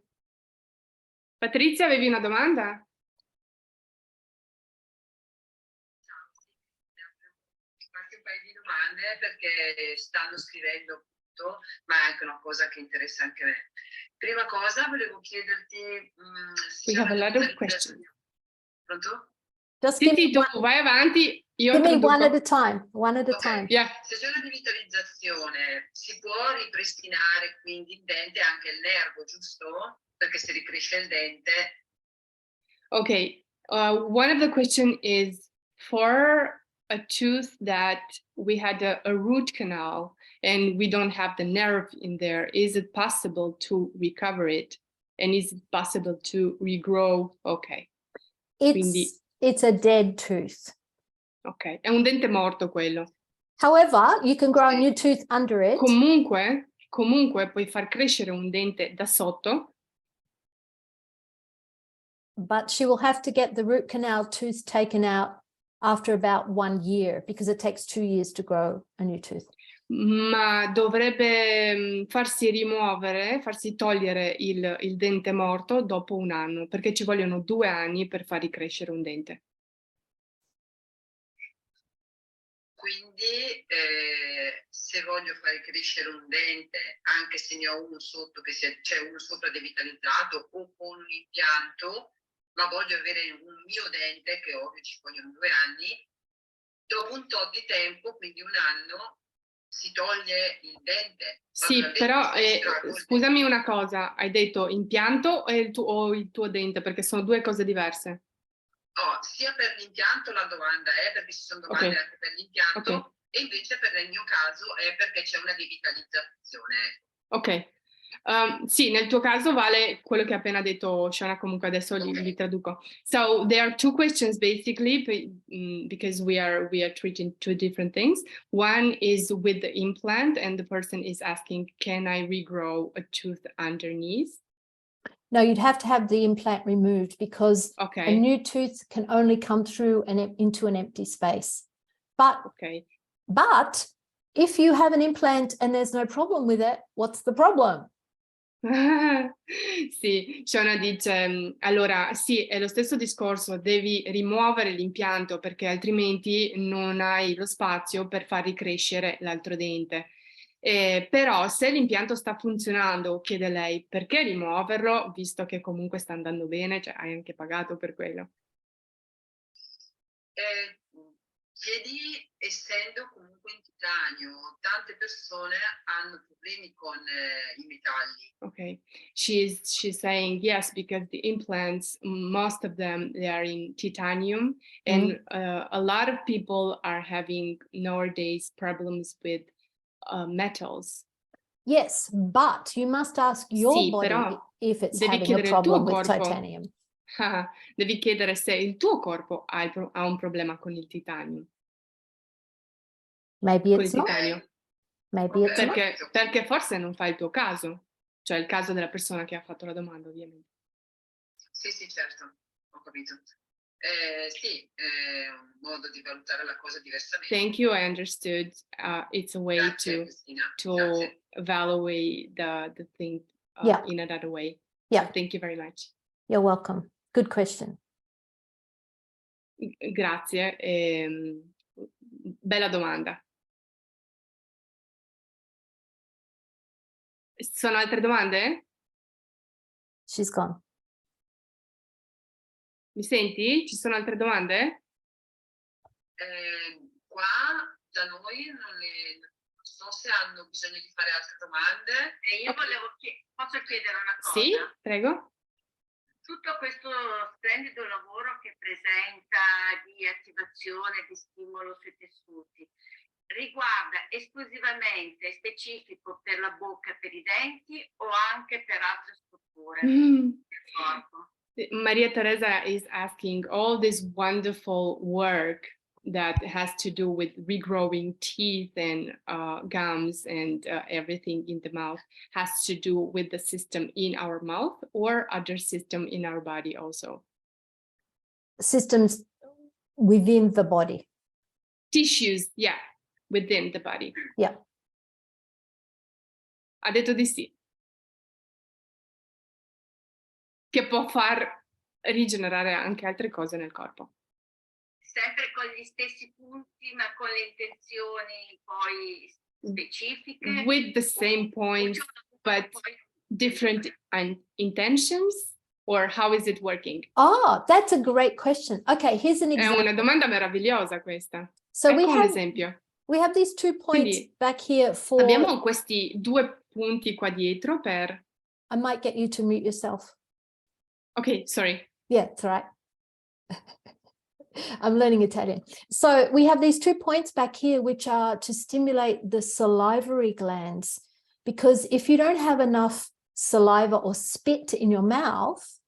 [SPEAKER 3] Patrizia, avevi una domanda?
[SPEAKER 5] farti un paio di domande perché stanno scrivendo tutto, ma è anche una cosa che interessa anche me. Prima cosa volevo chiederti se
[SPEAKER 3] We
[SPEAKER 5] c'è
[SPEAKER 3] have a
[SPEAKER 5] una
[SPEAKER 3] lot of
[SPEAKER 5] digitalizzazione.
[SPEAKER 3] questions.
[SPEAKER 5] Pronto?
[SPEAKER 1] Just
[SPEAKER 3] Sì, sì, tu vai avanti, io
[SPEAKER 1] give me one at
[SPEAKER 3] traduco.
[SPEAKER 1] a time, one at a
[SPEAKER 5] Ok.
[SPEAKER 1] time.
[SPEAKER 3] Yeah.
[SPEAKER 5] Se c'è una digitalizzazione, si può ripristinare quindi il dente e anche il nervo, giusto? Perché se ricresce il dente.
[SPEAKER 3] Okay, one of the question is for a tooth that we had a root canal and we don't have the nerve in there, is it possible to recover it? And is it possible to regrow? Ok, Quindi-
[SPEAKER 1] It's a dead tooth.
[SPEAKER 3] ok, è un dente morto quello.
[SPEAKER 1] However, you can grow a new tooth under it.
[SPEAKER 3] Comunque puoi far crescere un dente da sotto,
[SPEAKER 1] But she will have to get the root canal tooth taken out after about 1 year because it takes 2 years to grow a new tooth.
[SPEAKER 3] ma dovrebbe farsi togliere il dente morto dopo 1 anno, perché ci vogliono 2 anni per far ricrescere un dente.
[SPEAKER 5] Quindi se voglio fare crescere un dente, anche se ne ho uno sotto, c'è uno sopra devitalizzato o con un impianto, ma voglio avere un mio dente, che ovvio ci vogliono 2 anni, dopo un tot di tempo, quindi 1 anno, si toglie il dente.
[SPEAKER 3] Sì, però scusami una cosa, hai detto impianto o il tuo dente, perché sono 2 cose diverse.
[SPEAKER 5] Oh, sia per l'impianto la domanda è, perché ci sono domande anche per l'impianto, e invece per il mio caso è perché c'è una devitalizzazione.
[SPEAKER 3] Ok, sì, nel tuo caso vale quello che ha appena detto Shona, comunque adesso li traduco. So there are 2 questions basically, because we are treating 2 different things. One is with the implant and the person is asking, can I regrow a tooth underneath?
[SPEAKER 1] No, you'd have to have the implant removed because
[SPEAKER 3] Okay.
[SPEAKER 1] a new tooth can only come through into an empty space. But if you have an implant and there's no problem with it, what's the problem?
[SPEAKER 3] Sì, Shona dice, allora sì, è lo stesso discorso, devi rimuovere l'impianto perché altrimenti non hai lo spazio per far ricrescere l'altro dente. Però se l'impianto sta funzionando, chiede lei, perché rimuoverlo, visto che comunque sta andando bene, cioè hai anche pagato per quello.
[SPEAKER 5] Chiedi, essendo comunque in titanio, tante persone hanno problemi con i metalli.
[SPEAKER 3] Okay, she's saying yes, because the implants, most of them, they are in titanium, and a lot of people are having nowadays problems with metals.
[SPEAKER 1] Yes, but you must ask your
[SPEAKER 3] Sì,
[SPEAKER 1] body
[SPEAKER 3] però
[SPEAKER 1] if it's
[SPEAKER 3] devi
[SPEAKER 1] having a
[SPEAKER 3] chiedere il tuo
[SPEAKER 1] problem with
[SPEAKER 3] corpo.
[SPEAKER 1] titanium.
[SPEAKER 3] Devi chiedere se il tuo corpo ha un problema con il titanio.
[SPEAKER 1] Maybe
[SPEAKER 3] Con il
[SPEAKER 1] it's not.
[SPEAKER 3] titanio.
[SPEAKER 1] Maybe it's not.
[SPEAKER 3] Perché forse non fa il tuo caso, cioè il caso della persona che ha fatto la domanda, ovviamente.
[SPEAKER 5] Sì, certo, ho capito. Sì, è un modo di valutare la cosa diversamente.
[SPEAKER 3] Thank you, I understood. It's a way
[SPEAKER 5] Grazie,
[SPEAKER 3] to evaluate the thing in another way.
[SPEAKER 1] Yeah.
[SPEAKER 3] So thank you very much.
[SPEAKER 1] You're welcome. Good question.
[SPEAKER 3] Grazie, bella domanda. Sono altre domande?
[SPEAKER 1] She's gone.
[SPEAKER 3] Mi senti? Ci sono altre domande?
[SPEAKER 5] Qua da noi non so se hanno bisogno di fare altre domande. E io posso chiedere una cosa?
[SPEAKER 3] Sì, prego.
[SPEAKER 5] Tutto questo splendido lavoro che presenta di attivazione, di stimolo sui tessuti, riguarda esclusivamente specifico per la bocca e per i denti o anche per altre strutture del corpo?
[SPEAKER 3] Maria Teresa is asking all this wonderful work that has to do with regrowing teeth and gums and everything in the mouth has to do with the system in our mouth or other system in our body also?
[SPEAKER 1] Systems within the body.
[SPEAKER 3] Tissues, yeah, within the body.
[SPEAKER 1] Yeah.
[SPEAKER 3] Ha detto di sì. Che può far rigenerare anche altre cose nel corpo.
[SPEAKER 5] sempre con gli stessi punti, ma con le intenzioni poi specifiche.
[SPEAKER 3] With the same points, but different intentions, or how is it working?
[SPEAKER 1] Oh, that's a great question. Okay, here's an
[SPEAKER 3] È
[SPEAKER 1] example.
[SPEAKER 3] una domanda meravigliosa questa.
[SPEAKER 1] So
[SPEAKER 3] Ecco un esempio.
[SPEAKER 1] we have these 2 points
[SPEAKER 3] Quindi
[SPEAKER 1] back here for,
[SPEAKER 3] abbiamo questi 2 punti qua dietro per...
[SPEAKER 1] I might get you to mute yourself.
[SPEAKER 3] Ok, sorry.
[SPEAKER 1] Yeah, it's all right. I'm learning Italian. So we have these 2 points back here, which are to stimulate the salivary glands, because if you don't have enough saliva or spit in your mouth,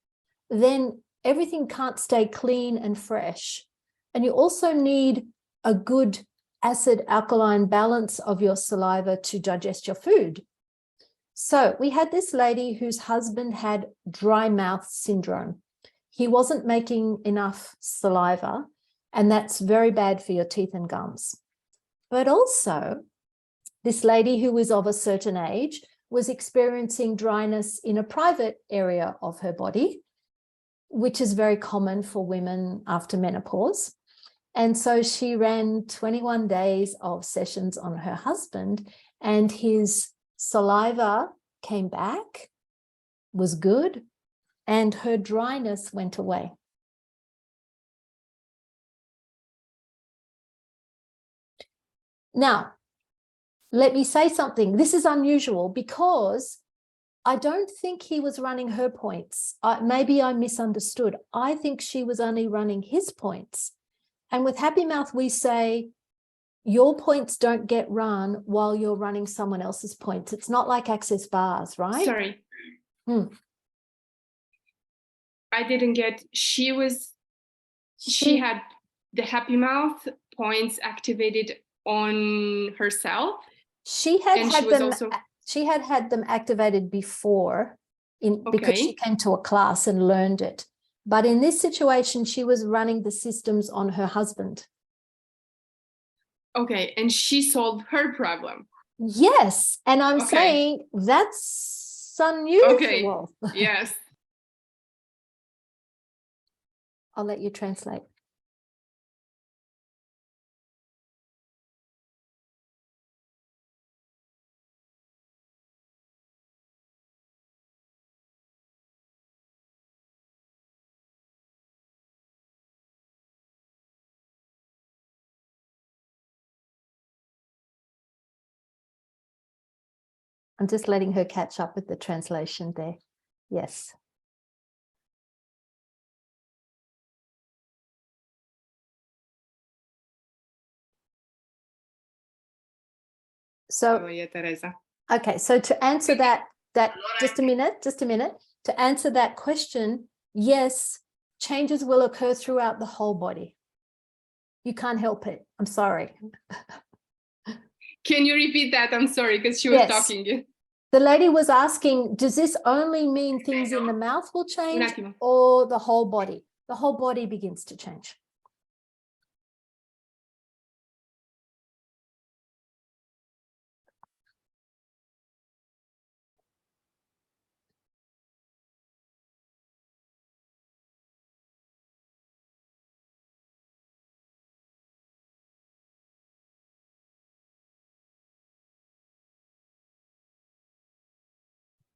[SPEAKER 1] then everything can't stay clean and fresh. And you also need a good acid alkaline balance of your saliva to digest your food. So we had this lady whose husband had dry mouth syndrome. He wasn't making enough saliva, and that's very bad for your teeth and gums. But also, this lady who was of a certain age was experiencing dryness in a private area of her body, which is very common for women after menopause. And so she ran 21 days of sessions on her husband, and his saliva came back, was good, and her dryness went away. Now, let me say something. This is unusual because I don't think he was running her points. Maybe I misunderstood. I think she was only running his points. And with Happy Mouth, we say, your points don't get run while you're running someone else's points. It's not like access bars, right?
[SPEAKER 3] Sorry.
[SPEAKER 1] Hmm.
[SPEAKER 3] I didn't get, she had the Happy Mouth points activated on herself.
[SPEAKER 1] She had
[SPEAKER 3] and
[SPEAKER 1] had
[SPEAKER 3] she was
[SPEAKER 1] them.
[SPEAKER 3] also...
[SPEAKER 1] She had them activated before, because she
[SPEAKER 3] Okay.
[SPEAKER 1] came to a class and learned it. But in this situation, she was running the systems on her husband.
[SPEAKER 3] Okay, and she solved her problem.
[SPEAKER 1] Yes, and I'm
[SPEAKER 3] Okay.
[SPEAKER 1] saying that's unusual.
[SPEAKER 3] Okay, yes.
[SPEAKER 1] I'll let you translate. I'm just letting her catch up with the translation there. Yes. So,
[SPEAKER 3] Maria Teresa.
[SPEAKER 1] okay, so to answer that just a minute, to answer that question, yes, changes will occur throughout the whole body. You can't help it. I'm sorry.
[SPEAKER 3] Can you repeat that? I'm sorry, because she was
[SPEAKER 1] Yes.
[SPEAKER 3] talking.
[SPEAKER 1] The lady was asking, does this only mean things in the mouth will change
[SPEAKER 3] attimo.
[SPEAKER 1] or the whole body? The whole body begins to change.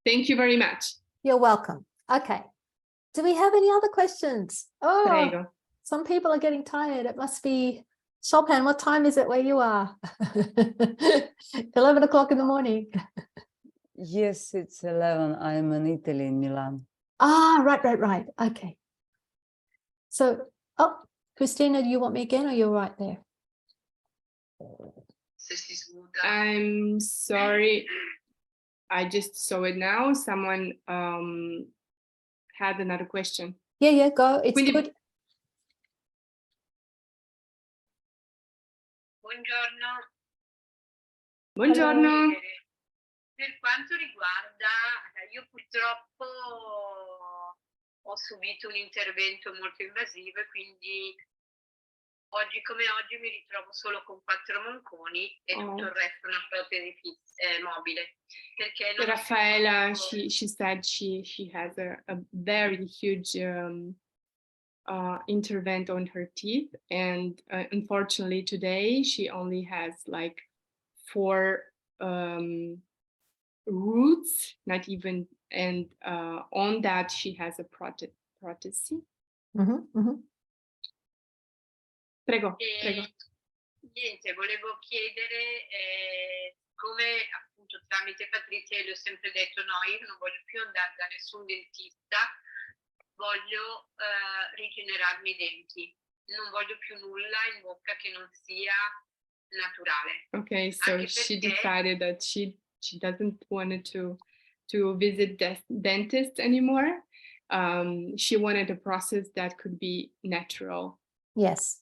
[SPEAKER 3] Thank you very much.
[SPEAKER 1] You're welcome. Okay. Do we have any other questions? Oh,
[SPEAKER 3] Prego.
[SPEAKER 1] some people are getting tired. It must be Chopin. What time is it where you are? 11 o'clock in the morning.
[SPEAKER 6] Yes, it's 11. I'm in Italy, in Milan.
[SPEAKER 1] Ah, right. Okay. So, oh, Christina, do you want me again or you're right there?
[SPEAKER 3] I'm sorry. I just saw it now. Someone had another question.
[SPEAKER 1] Yeah, go. It's
[SPEAKER 3] Quindi,
[SPEAKER 1] good.
[SPEAKER 5] Buongiorno.
[SPEAKER 3] Buongiorno.
[SPEAKER 5] Per quanto riguarda, io purtroppo ho subito un intervento molto invasivo e quindi oggi come oggi mi ritrovo solo con 4 monconi e tutto il resto una protesi mobile. Perché non
[SPEAKER 3] Raffaella, she said she has a very huge intervene on her teeth, and unfortunately today she only has like 4 roots, not even, and on that she has a prosthesis. Prego, prego.
[SPEAKER 5] Niente, volevo chiedere come appunto tramite Patrizia le ho sempre detto no, io non voglio più andare da nessun dentista, voglio rigenerarmi i denti, non voglio più nulla in bocca che non sia naturale.
[SPEAKER 3] Okay, so she decided that she doesn't want to visit dentist anymore. She wanted a process that could be natural.
[SPEAKER 1] Yes.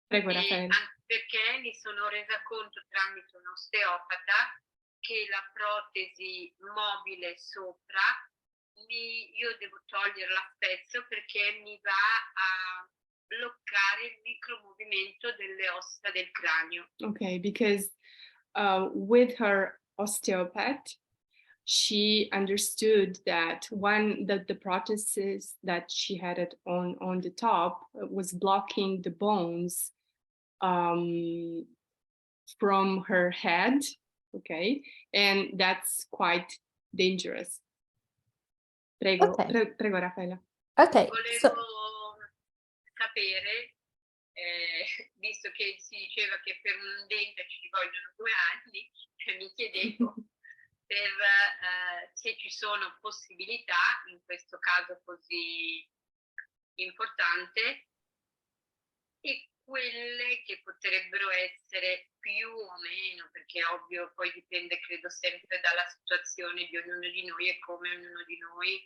[SPEAKER 3] Prego, Raffaele.
[SPEAKER 5] Perché mi sono resa conto tramite un osteopata che la protesi mobile sopra io devo toglierla spesso perché mi va a bloccare il micromovimento delle ossa del cranio.
[SPEAKER 3] Okay, because with her osteopath, she understood that the prosthesis that she had on the top was blocking the bones from her head, okay, and that's quite dangerous. Prego,
[SPEAKER 1] Okay.
[SPEAKER 3] Prego Raffaella.
[SPEAKER 1] Okay.
[SPEAKER 5] Volevo sapere, visto che si diceva che per un dente ci vogliono 2 anni, mi chiedevo se ci sono possibilità, in questo caso così importante, e quelle che potrebbero essere più o meno, perché ovvio poi dipende credo sempre dalla situazione di ognuno di noi e come ognuno di noi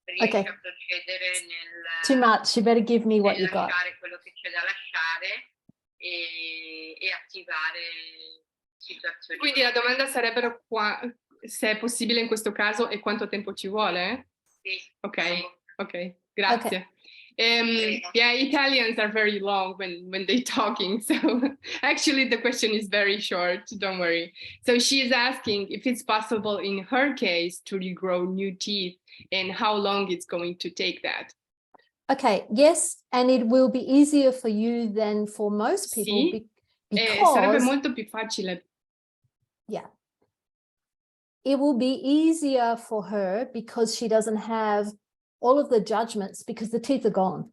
[SPEAKER 5] riesce a procedere nel
[SPEAKER 1] too much, you better give me what you got.
[SPEAKER 5] lasciare quello che c'è da lasciare e attivare situazioni.
[SPEAKER 3] Quindi la domanda sarebbero se è possibile in questo caso e quanto tempo ci vuole?
[SPEAKER 5] Sì.
[SPEAKER 3] Ok, grazie. Yeah, Italians are very long when they're talking, so actually the question is very short, don't worry. So she is asking if it's possible in her case to regrow new teeth and how long it's going to take that.
[SPEAKER 1] Okay, yes, and it will be easier for you than for most people
[SPEAKER 3] Sì,
[SPEAKER 1] because
[SPEAKER 3] sarebbe molto più facile.
[SPEAKER 1] Yeah. It will be easier for her because she doesn't have all of the judgments because the teeth are gone.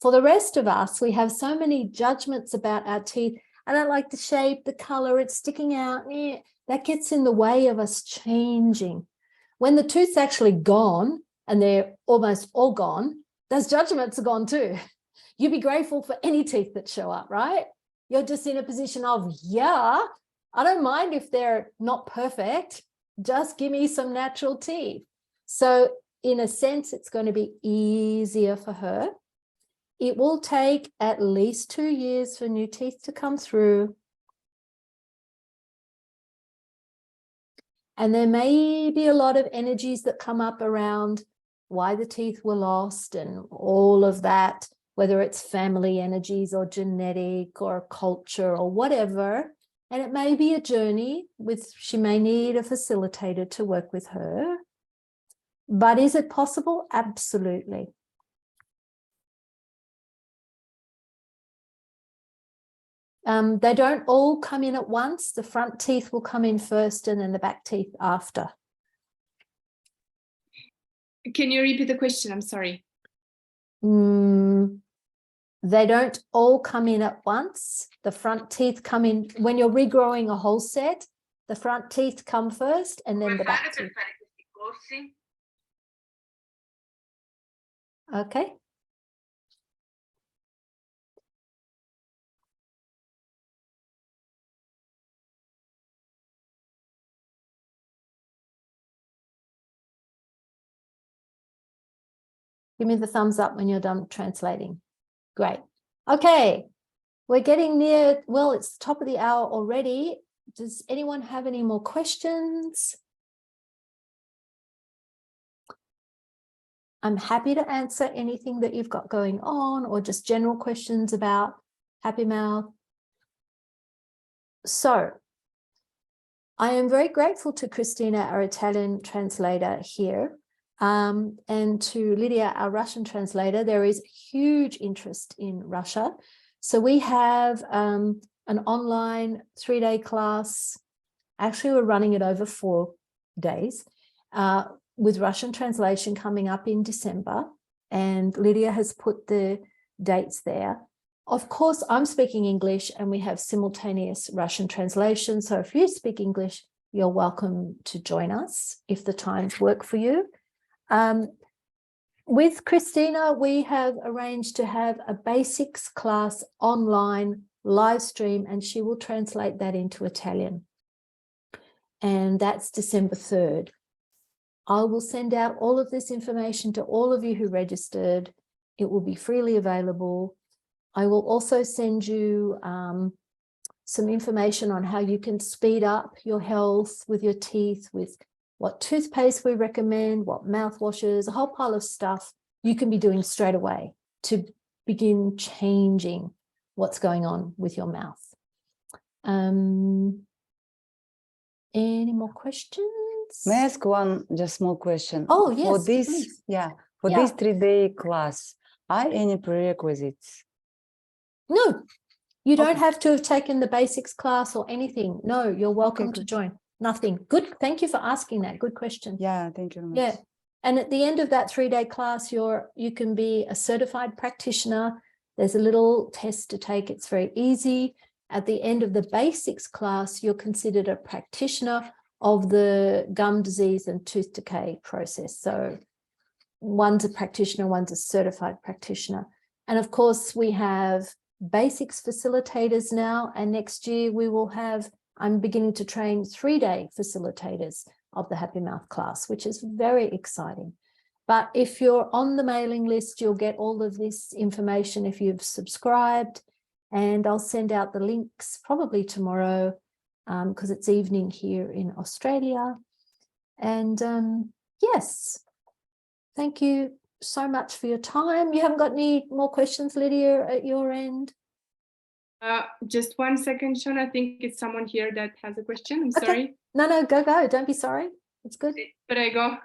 [SPEAKER 1] For the rest of us, we have so many judgments about our teeth. I don't like the shape, the color, it's sticking out. That gets in the way of us changing. When the tooth's actually gone and they're almost all gone, those judgments are gone too. You'd be grateful for any teeth that show up, right? You're just in a position of, yeah, I don't mind if they're not perfect, just give me some natural teeth. So in a sense, it's going to be easier for her. It will take at least 2 years for new teeth to come through. And there may be a lot of energies that come up around why the teeth were lost and all of that, whether it's family energies or genetic or culture or whatever. And it may be a journey she may need a facilitator to work with her. But is it possible? Absolutely. They don't all come in at once. The front teeth will come in first and then the back teeth after.
[SPEAKER 3] Can you repeat the question? I'm sorry.
[SPEAKER 1] They don't all come in at once. The front teeth come in when you're regrowing a whole set. The front teeth come first and then the back teeth. Okay. Give me the thumbs up when you're done translating. Great. Okay. We're getting near, well, it's the top of the hour already. Does anyone have any more questions? I'm happy to answer anything that you've got going on or just general questions about Happy Mouth. So I am very grateful to Christina, our Italian translator here. And to Lydia, our Russian translator, there is huge interest in Russia. So we have an online 3-day class. Actually, we're running it over 4 days with Russian translation coming up in December. And Lydia has put the dates there. Of course, I'm speaking English and we have simultaneous Russian translation. So if you speak English, you're welcome to join us if the times work for you. With Christina, we have arranged to have a basics class online live stream, and she will translate that into Italian. And that's December 3rd. I will send out all of this information to all of you who registered. It will be freely available. I will also send you some information on how you can speed up your health with your teeth, with what toothpaste we recommend, what mouthwashes, a whole pile of stuff you can be doing straight away to begin changing what's going on with your mouth. Any more questions?
[SPEAKER 6] May I ask one just small question?
[SPEAKER 1] Oh, yes,
[SPEAKER 6] For this,
[SPEAKER 1] please.
[SPEAKER 6] for
[SPEAKER 1] Yeah.
[SPEAKER 6] this 3-day class, are any prerequisites?
[SPEAKER 1] No, you don't
[SPEAKER 6] Okay.
[SPEAKER 1] have to have taken the basics class or anything. No, you're welcome to
[SPEAKER 6] good.
[SPEAKER 1] join. Nothing. Good. Thank you for asking that. Good question.
[SPEAKER 6] Yeah, thank you very much.
[SPEAKER 1] Yeah. And at the end of that 3-day class, you can be a certified practitioner. There's a little test to take. It's very easy. At the end of the basics class, you're considered a practitioner of the gum disease and tooth decay process. So one's a practitioner, one's a certified practitioner. And of course, we have basics facilitators now. And next year we will have, I'm beginning to train 3-day facilitators of the Happy Mouth class, which is very exciting. But if you're on the mailing list, you'll get all of this information if you've subscribed, and I'll send out the links probably tomorrow because it's evening here in Australia. And yes, thank you so much for your time. You haven't got any more questions, Lydia, at your end?
[SPEAKER 3] Just 1 second, Sean. I think it's someone here that has a question. I'm
[SPEAKER 1] Okay.
[SPEAKER 3] sorry.
[SPEAKER 1] No, go. Don't be sorry. It's good.
[SPEAKER 5] Sì,
[SPEAKER 3] Prego.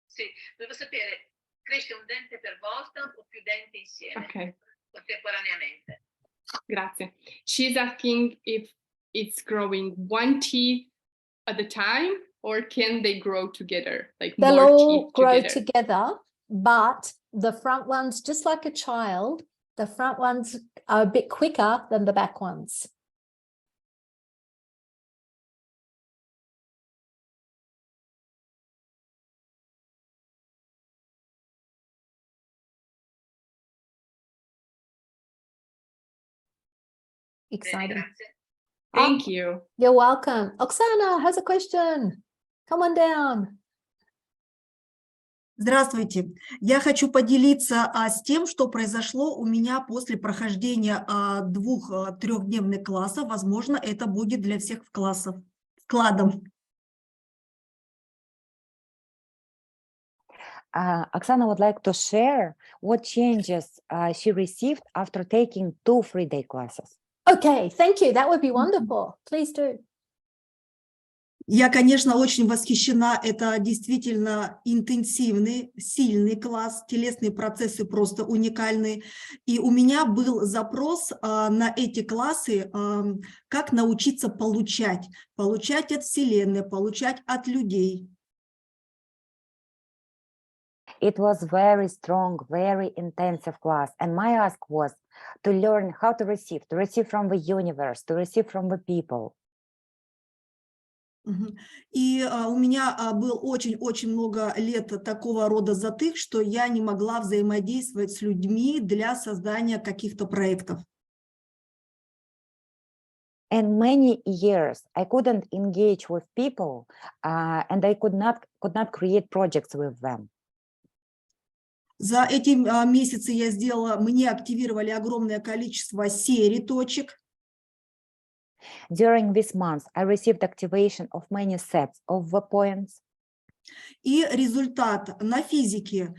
[SPEAKER 5] sì, volevo sapere, cresce un dente per volta o più denti insieme?
[SPEAKER 3] Okay.
[SPEAKER 5] Contemporaneamente.
[SPEAKER 3] Grazie. She's asking if it's growing one teeth at a time, or can they grow together, like
[SPEAKER 1] They'll
[SPEAKER 3] more
[SPEAKER 1] all
[SPEAKER 3] teeth
[SPEAKER 1] grow
[SPEAKER 3] together?
[SPEAKER 1] together, but the front ones, just like a child, the front ones are a bit quicker than the back ones. Exciting.
[SPEAKER 5] Grazie.
[SPEAKER 3] Thank you.
[SPEAKER 1] You're welcome. Oksana has a question. Come on down.
[SPEAKER 7] Здравствуйте. Я хочу поделиться с тем, что произошло у меня после прохождения 2 3-дневных классов. Возможно, это будет для всех вкладом.
[SPEAKER 2] Oksana would like to share what changes she received after taking 2 3-day classes.
[SPEAKER 1] Okay, thank you. That would be wonderful. Please do.
[SPEAKER 7] Я, конечно, очень восхищена. Это действительно интенсивный, сильный класс. Телесные процессы просто уникальные. И у меня был запрос на эти классы, как научиться получать. Получать от Вселенной, получать от людей.
[SPEAKER 2] It was very strong, very intensive class. And my ask was to learn how to receive from the universe, to receive from the people.
[SPEAKER 7] И у меня было очень-очень много лет такого рода затык, что я не могла взаимодействовать с людьми для создания каких-то проектов.
[SPEAKER 2] And many years I couldn't engage with people, and I could not create projects with them.
[SPEAKER 7] За эти месяцы мне активировали огромное количество серий точек.
[SPEAKER 2] During this month, I received activation of many sets of the points.
[SPEAKER 7] И результат на физике.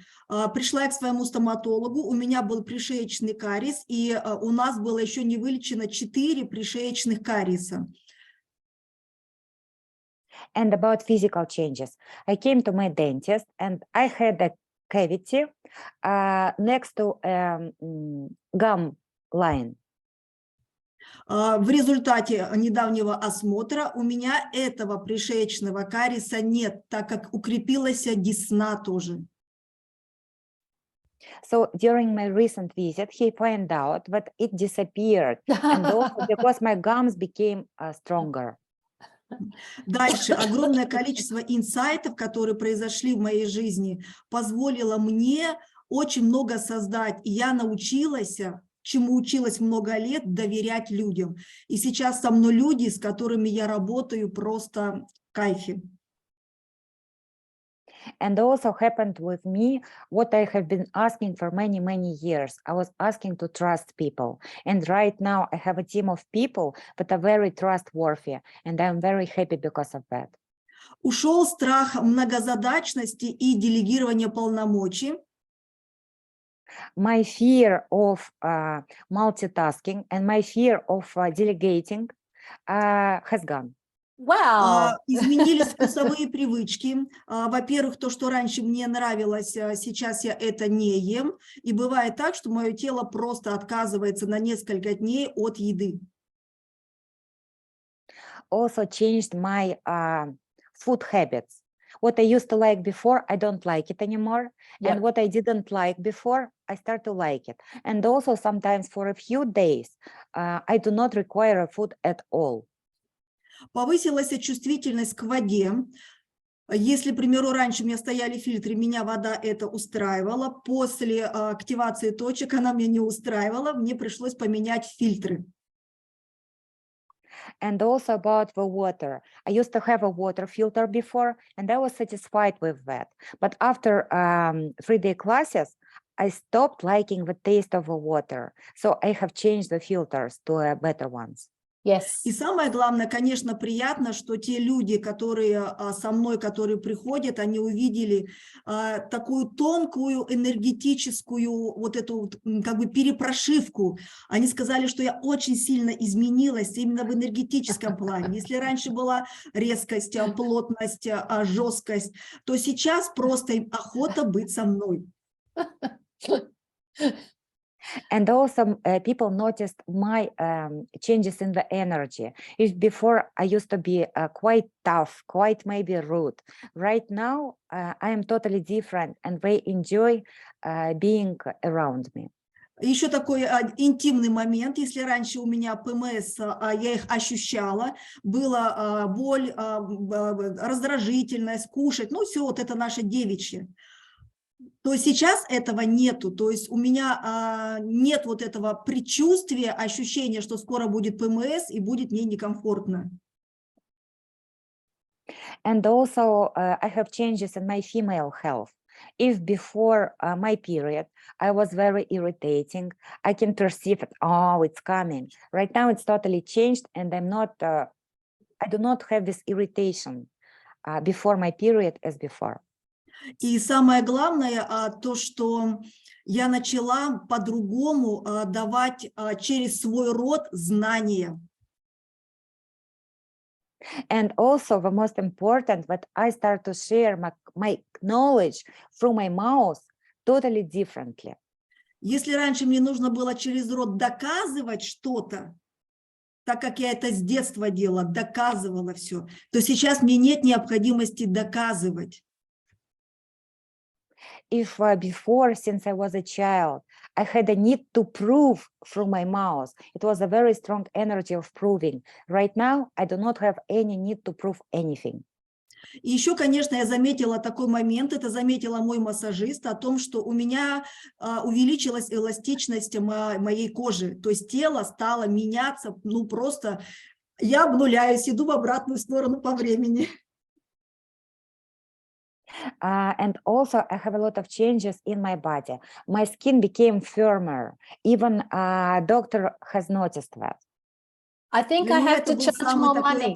[SPEAKER 7] Пришла я к своему стоматологу, у меня был пришеечный кариес, и у нас было еще не вылечено 4 пришеечных кариеса.
[SPEAKER 2] And about physical changes, I came to my dentist and I had a cavity next to gum line.
[SPEAKER 7] В результате недавнего осмотра у меня этого пришеечного кариеса нет, так как укрепилась десна тоже.
[SPEAKER 2] So during my recent visit, he found out that it disappeared, and also because my gums became stronger.
[SPEAKER 7] Дальше огромное количество инсайтов, которые произошли в моей жизни, позволило мне очень много создать. И я научилась, чему училась много лет, доверять людям. И сейчас со мной люди, с которыми я работаю, просто в кайфе.
[SPEAKER 2] And also happened with me what I have been asking for many, many years. I was asking to trust people. And right now I have a team of people that are very trustworthy. And I'm very happy because of that.
[SPEAKER 7] Ушел страх многозадачности и делегирования полномочий.
[SPEAKER 2] My fear of multitasking and my fear of delegating has gone.
[SPEAKER 1] Wow.
[SPEAKER 7] Изменились вкусовые привычки. Во-первых, то, что раньше мне нравилось, сейчас я это не ем. И бывает так, что мое тело просто отказывается на несколько дней от еды.
[SPEAKER 2] Also changed my food habits. What I used to like before, I don't like it anymore.
[SPEAKER 1] Yep.
[SPEAKER 2] And what I didn't like before, I start to like it. And also sometimes for a few days, I do not require food at all.
[SPEAKER 7] Повысилась чувствительность к воде. Если, к примеру, раньше у меня стояли фильтры, меня вода это устраивала. После активации точек она меня не устраивала. Мне пришлось поменять фильтры.
[SPEAKER 2] And also about the water. I used to have a water filter before, and I was satisfied with that. But after 3-day classes, I stopped liking the taste of the water. So I have changed the filters to better ones.
[SPEAKER 1] Yes.
[SPEAKER 7] И самое главное, конечно, приятно, что те люди, которые со мной, которые приходят, они увидели такую тонкую энергетическую вот эту как бы перепрошивку. Они сказали, что я очень сильно изменилась именно в энергетическом плане. Если раньше была резкость, плотность, жесткость, то сейчас просто им охота быть со мной.
[SPEAKER 2] And also people noticed my changes in the energy. If before I used to be quite tough, quite maybe rude, right now I am totally different and they enjoy being around me.
[SPEAKER 7] Еще такой интимный момент, если раньше у меня ПМС, я их ощущала, была боль, раздражительность, кушать, ну все, вот это наше девичье. То сейчас этого нету, то есть у меня нет вот этого предчувствия, ощущения, что скоро будет ПМС и будет мне некомфортно.
[SPEAKER 2] And also I have changes in my female health. If before my period, I was very irritating, I can perceive it, oh, it's coming. Right now it's totally changed and I'm not, I do not have this irritation before my period as before.
[SPEAKER 7] И самое главное, то, что я начала по-другому давать через свой род знания.
[SPEAKER 2] And also the most important, that I start to share my knowledge through my mouth totally differently.
[SPEAKER 7] Если раньше мне нужно было через род доказывать что-то, так как я это с детства делала, доказывала все, то сейчас мне нет необходимости доказывать.
[SPEAKER 2] If before, since I was a child, I had a need to prove through my mouth, it was a very strong energy of proving. Right now, I do not have any need to prove anything.
[SPEAKER 7] И еще, конечно, я заметила такой момент, это заметила мой массажист, о том, что у меня увеличилась эластичность моей кожи, то есть тело стало меняться, ну просто я обнуляюсь, иду в обратную сторону по времени.
[SPEAKER 2] And also I have a lot of changes in my body. My skin became firmer. Even doctor has noticed that.
[SPEAKER 1] I think I have to charge more money.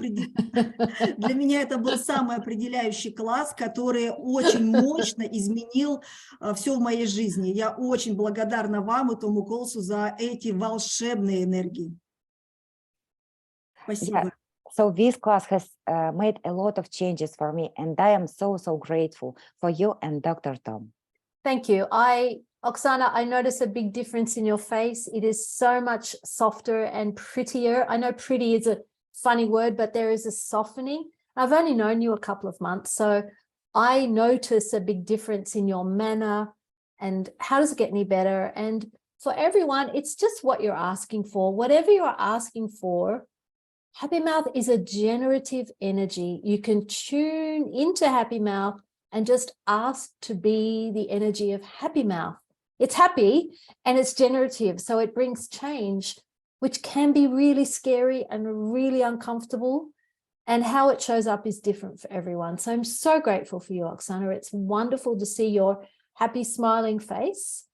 [SPEAKER 7] Для меня это был самый определяющий класс, который очень мощно изменил все в моей жизни. Я очень благодарна вам, этому курсу, за эти волшебные энергии. Спасибо.
[SPEAKER 2] Yeah. So this class has made a lot of changes for me, and I am so grateful for you and Dr. Tom.
[SPEAKER 1] Thank you. Oksana, I notice a big difference in your face. It is so much softer and prettier. I know pretty is a funny word, but there is a softening. I've only known you a couple of months, so I notice a big difference in your manner. And how does it get any better? And for everyone, it's just what you're asking for. Whatever you're asking for, Happy Mouth is a generative energy. You can tune into Happy Mouth and just ask to be the energy of Happy Mouth. It's happy and it's generative, so it brings change, which can be really scary and really uncomfortable. And how it shows up is different for everyone. So I'm so grateful for you, Oksana. It's wonderful to see your happy, smiling face.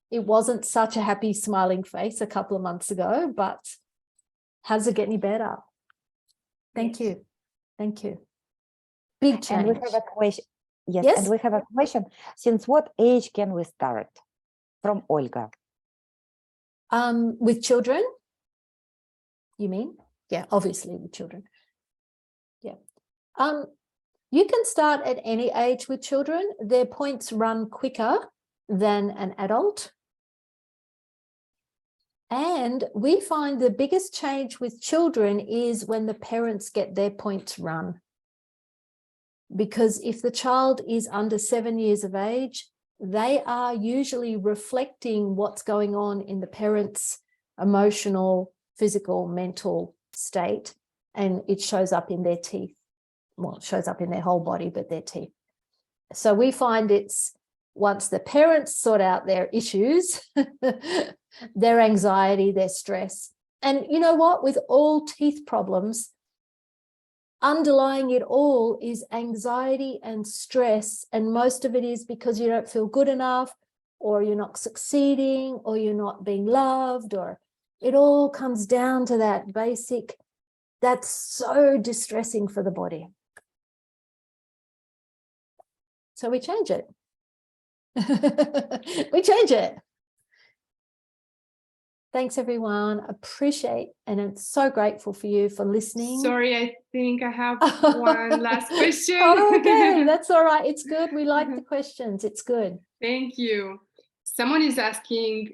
[SPEAKER 1] It wasn't such a happy, smiling face a couple of months ago, but how does it get any better? Thank you. Thank you. Big change.
[SPEAKER 2] And we have a question. Yes,
[SPEAKER 1] Yes?
[SPEAKER 2] and we have a question. Since what age can we start? From Olga.
[SPEAKER 1] With children, you mean? Yeah, obviously with children. Yeah. You can start at any age with children. Their points run quicker than an adult. And we find the biggest change with children is when the parents get their points run. Because if the child is under 7 years of age, they are usually reflecting what's going on in the parents' emotional, physical, mental state, and it shows up in their teeth. Well, it shows up in their whole body, but their teeth. So we find it's once the parents sort out their issues, their anxiety, their stress. And you know what? With all teeth problems, underlying it all is anxiety and stress. And most of it is because you don't feel good enough, or you're not succeeding, or you're not being loved, or it all comes down to that basic, that's so distressing for the body. So we change it. We change it. Thanks, everyone. Appreciate, and I'm so grateful for you for listening.
[SPEAKER 3] Sorry, I think I have one last question.
[SPEAKER 1] Okay, that's all right. It's good. We like the questions. It's good.
[SPEAKER 3] Thank you. Someone is asking,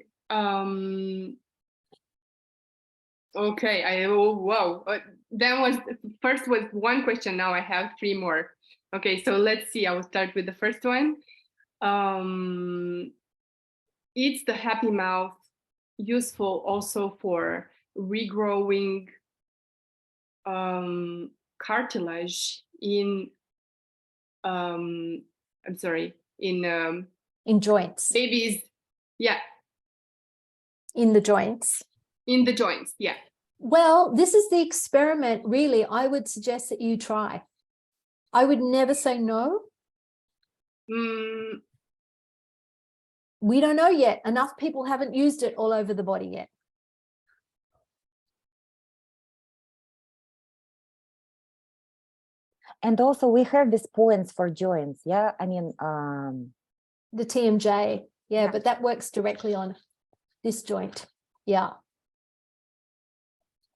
[SPEAKER 3] okay, wow. That was, first was one question, now I have 3 more. Okay, so let's see, I will start with the first one. Is the Happy Mouth useful also for regrowing cartilage in I'm sorry, in
[SPEAKER 1] joints.
[SPEAKER 3] babies? Yeah.
[SPEAKER 1] In the joints.
[SPEAKER 3] In the joints, yeah.
[SPEAKER 1] Well, this is the experiment, really. I would suggest that you try. I would never say no. We don't know yet. Enough people haven't used it all over the body yet.
[SPEAKER 2] And also we have these points for joints. Yeah, I mean,
[SPEAKER 1] the TMJ. Yeah,
[SPEAKER 2] Yeah.
[SPEAKER 1] but that works directly on this joint. Yeah.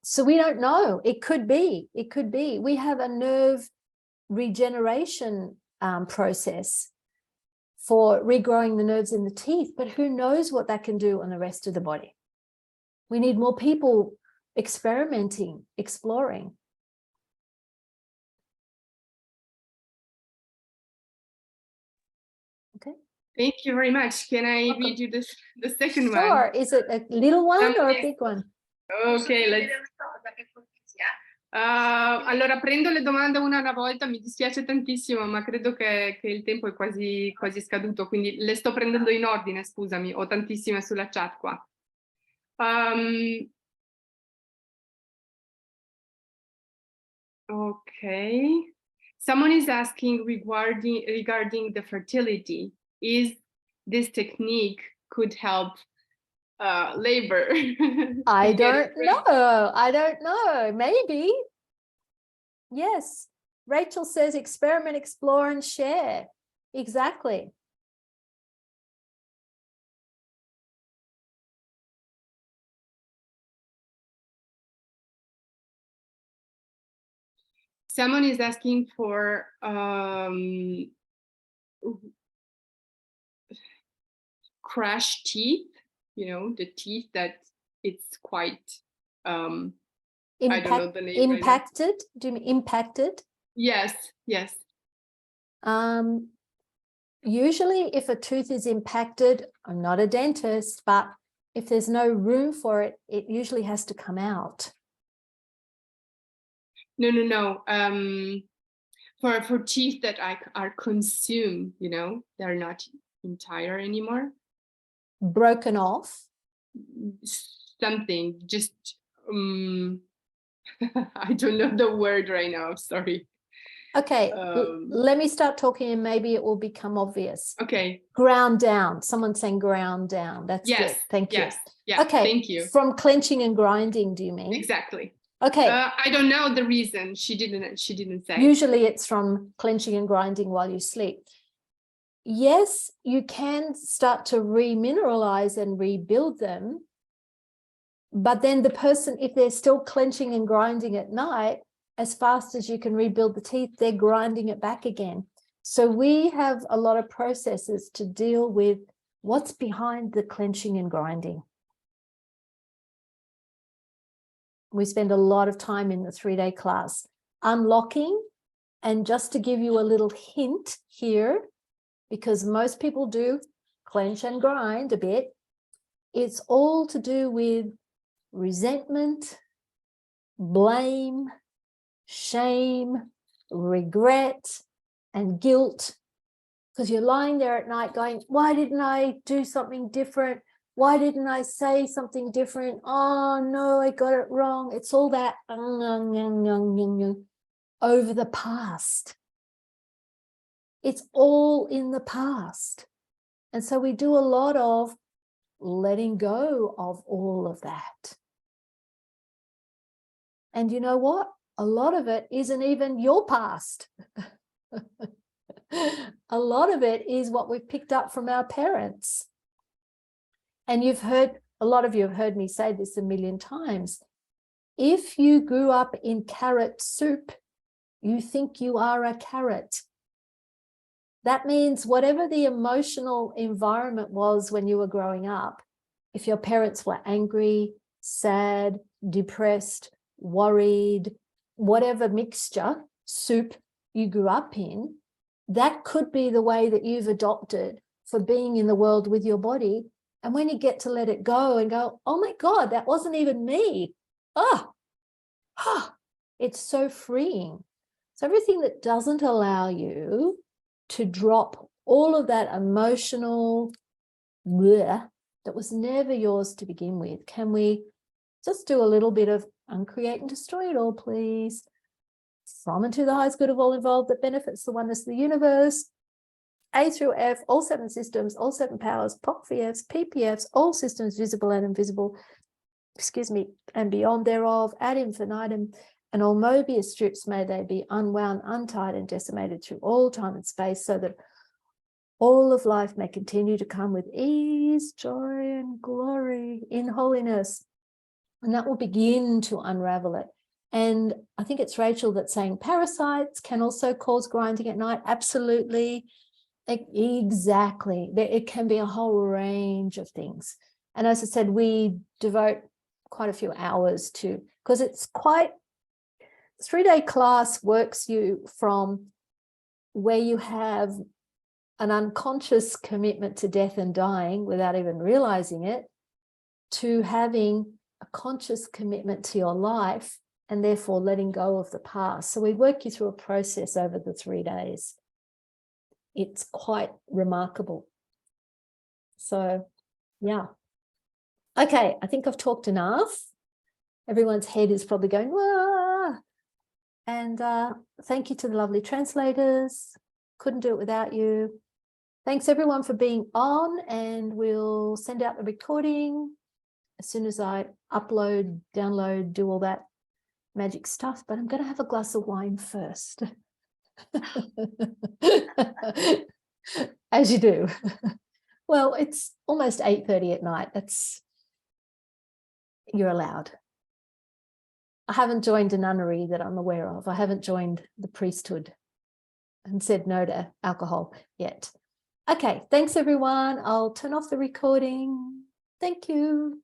[SPEAKER 1] So we don't know. It could be. It could be. We have a nerve regeneration process for regrowing the nerves in the teeth, but who knows what that can do on the rest of the body. We need more people experimenting, exploring. Okay.
[SPEAKER 3] Thank you very much. Can I
[SPEAKER 1] Welcome.
[SPEAKER 3] read you the second one?
[SPEAKER 1] Sure. Is it a little one or a big one?
[SPEAKER 3] Ok, allora prendo le domande una alla volta, mi dispiace tantissimo, ma credo che il tempo è quasi scaduto, quindi le sto prendendo in ordine, scusami, ho tantissime sulla chat qua. Okay, someone is asking regarding the fertility. Is this technique could help labor?
[SPEAKER 1] I don't know. I don't know. Maybe. Yes. Rachel says experiment, explore, and share. Exactly.
[SPEAKER 3] Someone is asking for crushed teeth, you know, the teeth that it's quite, I don't know the name.
[SPEAKER 1] Impacted? Do you mean impacted?
[SPEAKER 3] Yes, yes.
[SPEAKER 1] Usually if a tooth is impacted, I'm not a dentist, but if there's no room for it, it usually has to come out.
[SPEAKER 3] No. For teeth that are consumed, you know, they're not entire anymore.
[SPEAKER 1] Broken off.
[SPEAKER 3] Something, just I don't know the word right now, sorry.
[SPEAKER 1] Okay, let me start talking and maybe it will become obvious.
[SPEAKER 3] Okay.
[SPEAKER 1] Ground down. Someone's saying ground down. That's good. Thank you.
[SPEAKER 3] Yeah,
[SPEAKER 1] okay,
[SPEAKER 3] thank you.
[SPEAKER 1] From clenching and grinding, do you mean?
[SPEAKER 3] Exactly.
[SPEAKER 1] Okay.
[SPEAKER 3] I don't know the reason. She didn't say.
[SPEAKER 1] Usually it's from clenching and grinding while you sleep. Yes, you can start to remineralize and rebuild them. But then the person, if they're still clenching and grinding at night, as fast as you can rebuild the teeth, they're grinding it back again. So we have a lot of processes to deal with what's behind the clenching and grinding. We spend a lot of time in the 3-day class unlocking. And just to give you a little hint here, because most people do clench and grind a bit, it's all to do with resentment, blame, shame, regret, and guilt. Because you're lying there at night going, why didn't I do something different? Why didn't I say something different? Oh no, I got it wrong. It's all that over the past. It's all in the past. And so we do a lot of letting go of all of that. And you know what? A lot of it isn't even your past. A lot of it is what we've picked up from our parents. And you've heard, a lot of you have heard me say this a million times. If you grew up in carrot soup, you think you are a carrot. That means whatever the emotional environment was when you were growing up, if your parents were angry, sad, depressed, worried, whatever mixture, soup you grew up in, that could be the way that you've adopted for being in the world with your body. And when you get to let it go and go, oh my God, that wasn't even me. It's so freeing. So everything that doesn't allow you to drop all of that emotional bleh that was never yours to begin with. Can we just do a little bit of uncreate and destroy it all, please? From and to the highest good of all involved that benefits the oneness of the universe. A through F, all 7 systems, all 7 powers, POC-VFs, PPFs, all systems visible and invisible, and beyond thereof, ad infinitum, and all Mobius strips, may they be unwound, untied, and decimated through all time and space, so that all of life may continue to come with ease, joy, and glory in holiness. And that will begin to unravel it. And I think it's Rachel that's saying parasites can also cause grinding at night. Absolutely. Exactly. It can be a whole range of things. And as I said, we devote quite a few hours to, because it's quite, 3-day class works you from where you have an unconscious commitment to death and dying without even realizing it, to having a conscious commitment to your life and therefore letting go of the past. So we work you through a process over the 3 days. It's quite remarkable. So, yeah. Okay, I think I've talked enough. Everyone's head is probably going, wah! And thank you to the lovely translators. Couldn't do it without you. Thanks everyone for being on, and we'll send out the recording as soon as I upload, download, do all that magic stuff. But I'm going to have a glass of wine first. As you do. Well, it's almost 8:30 at night. You're allowed. I haven't joined a nunnery that I'm aware of. I haven't joined the priesthood and said no to alcohol yet. Okay, thanks everyone. I'll turn off the recording. Thank you.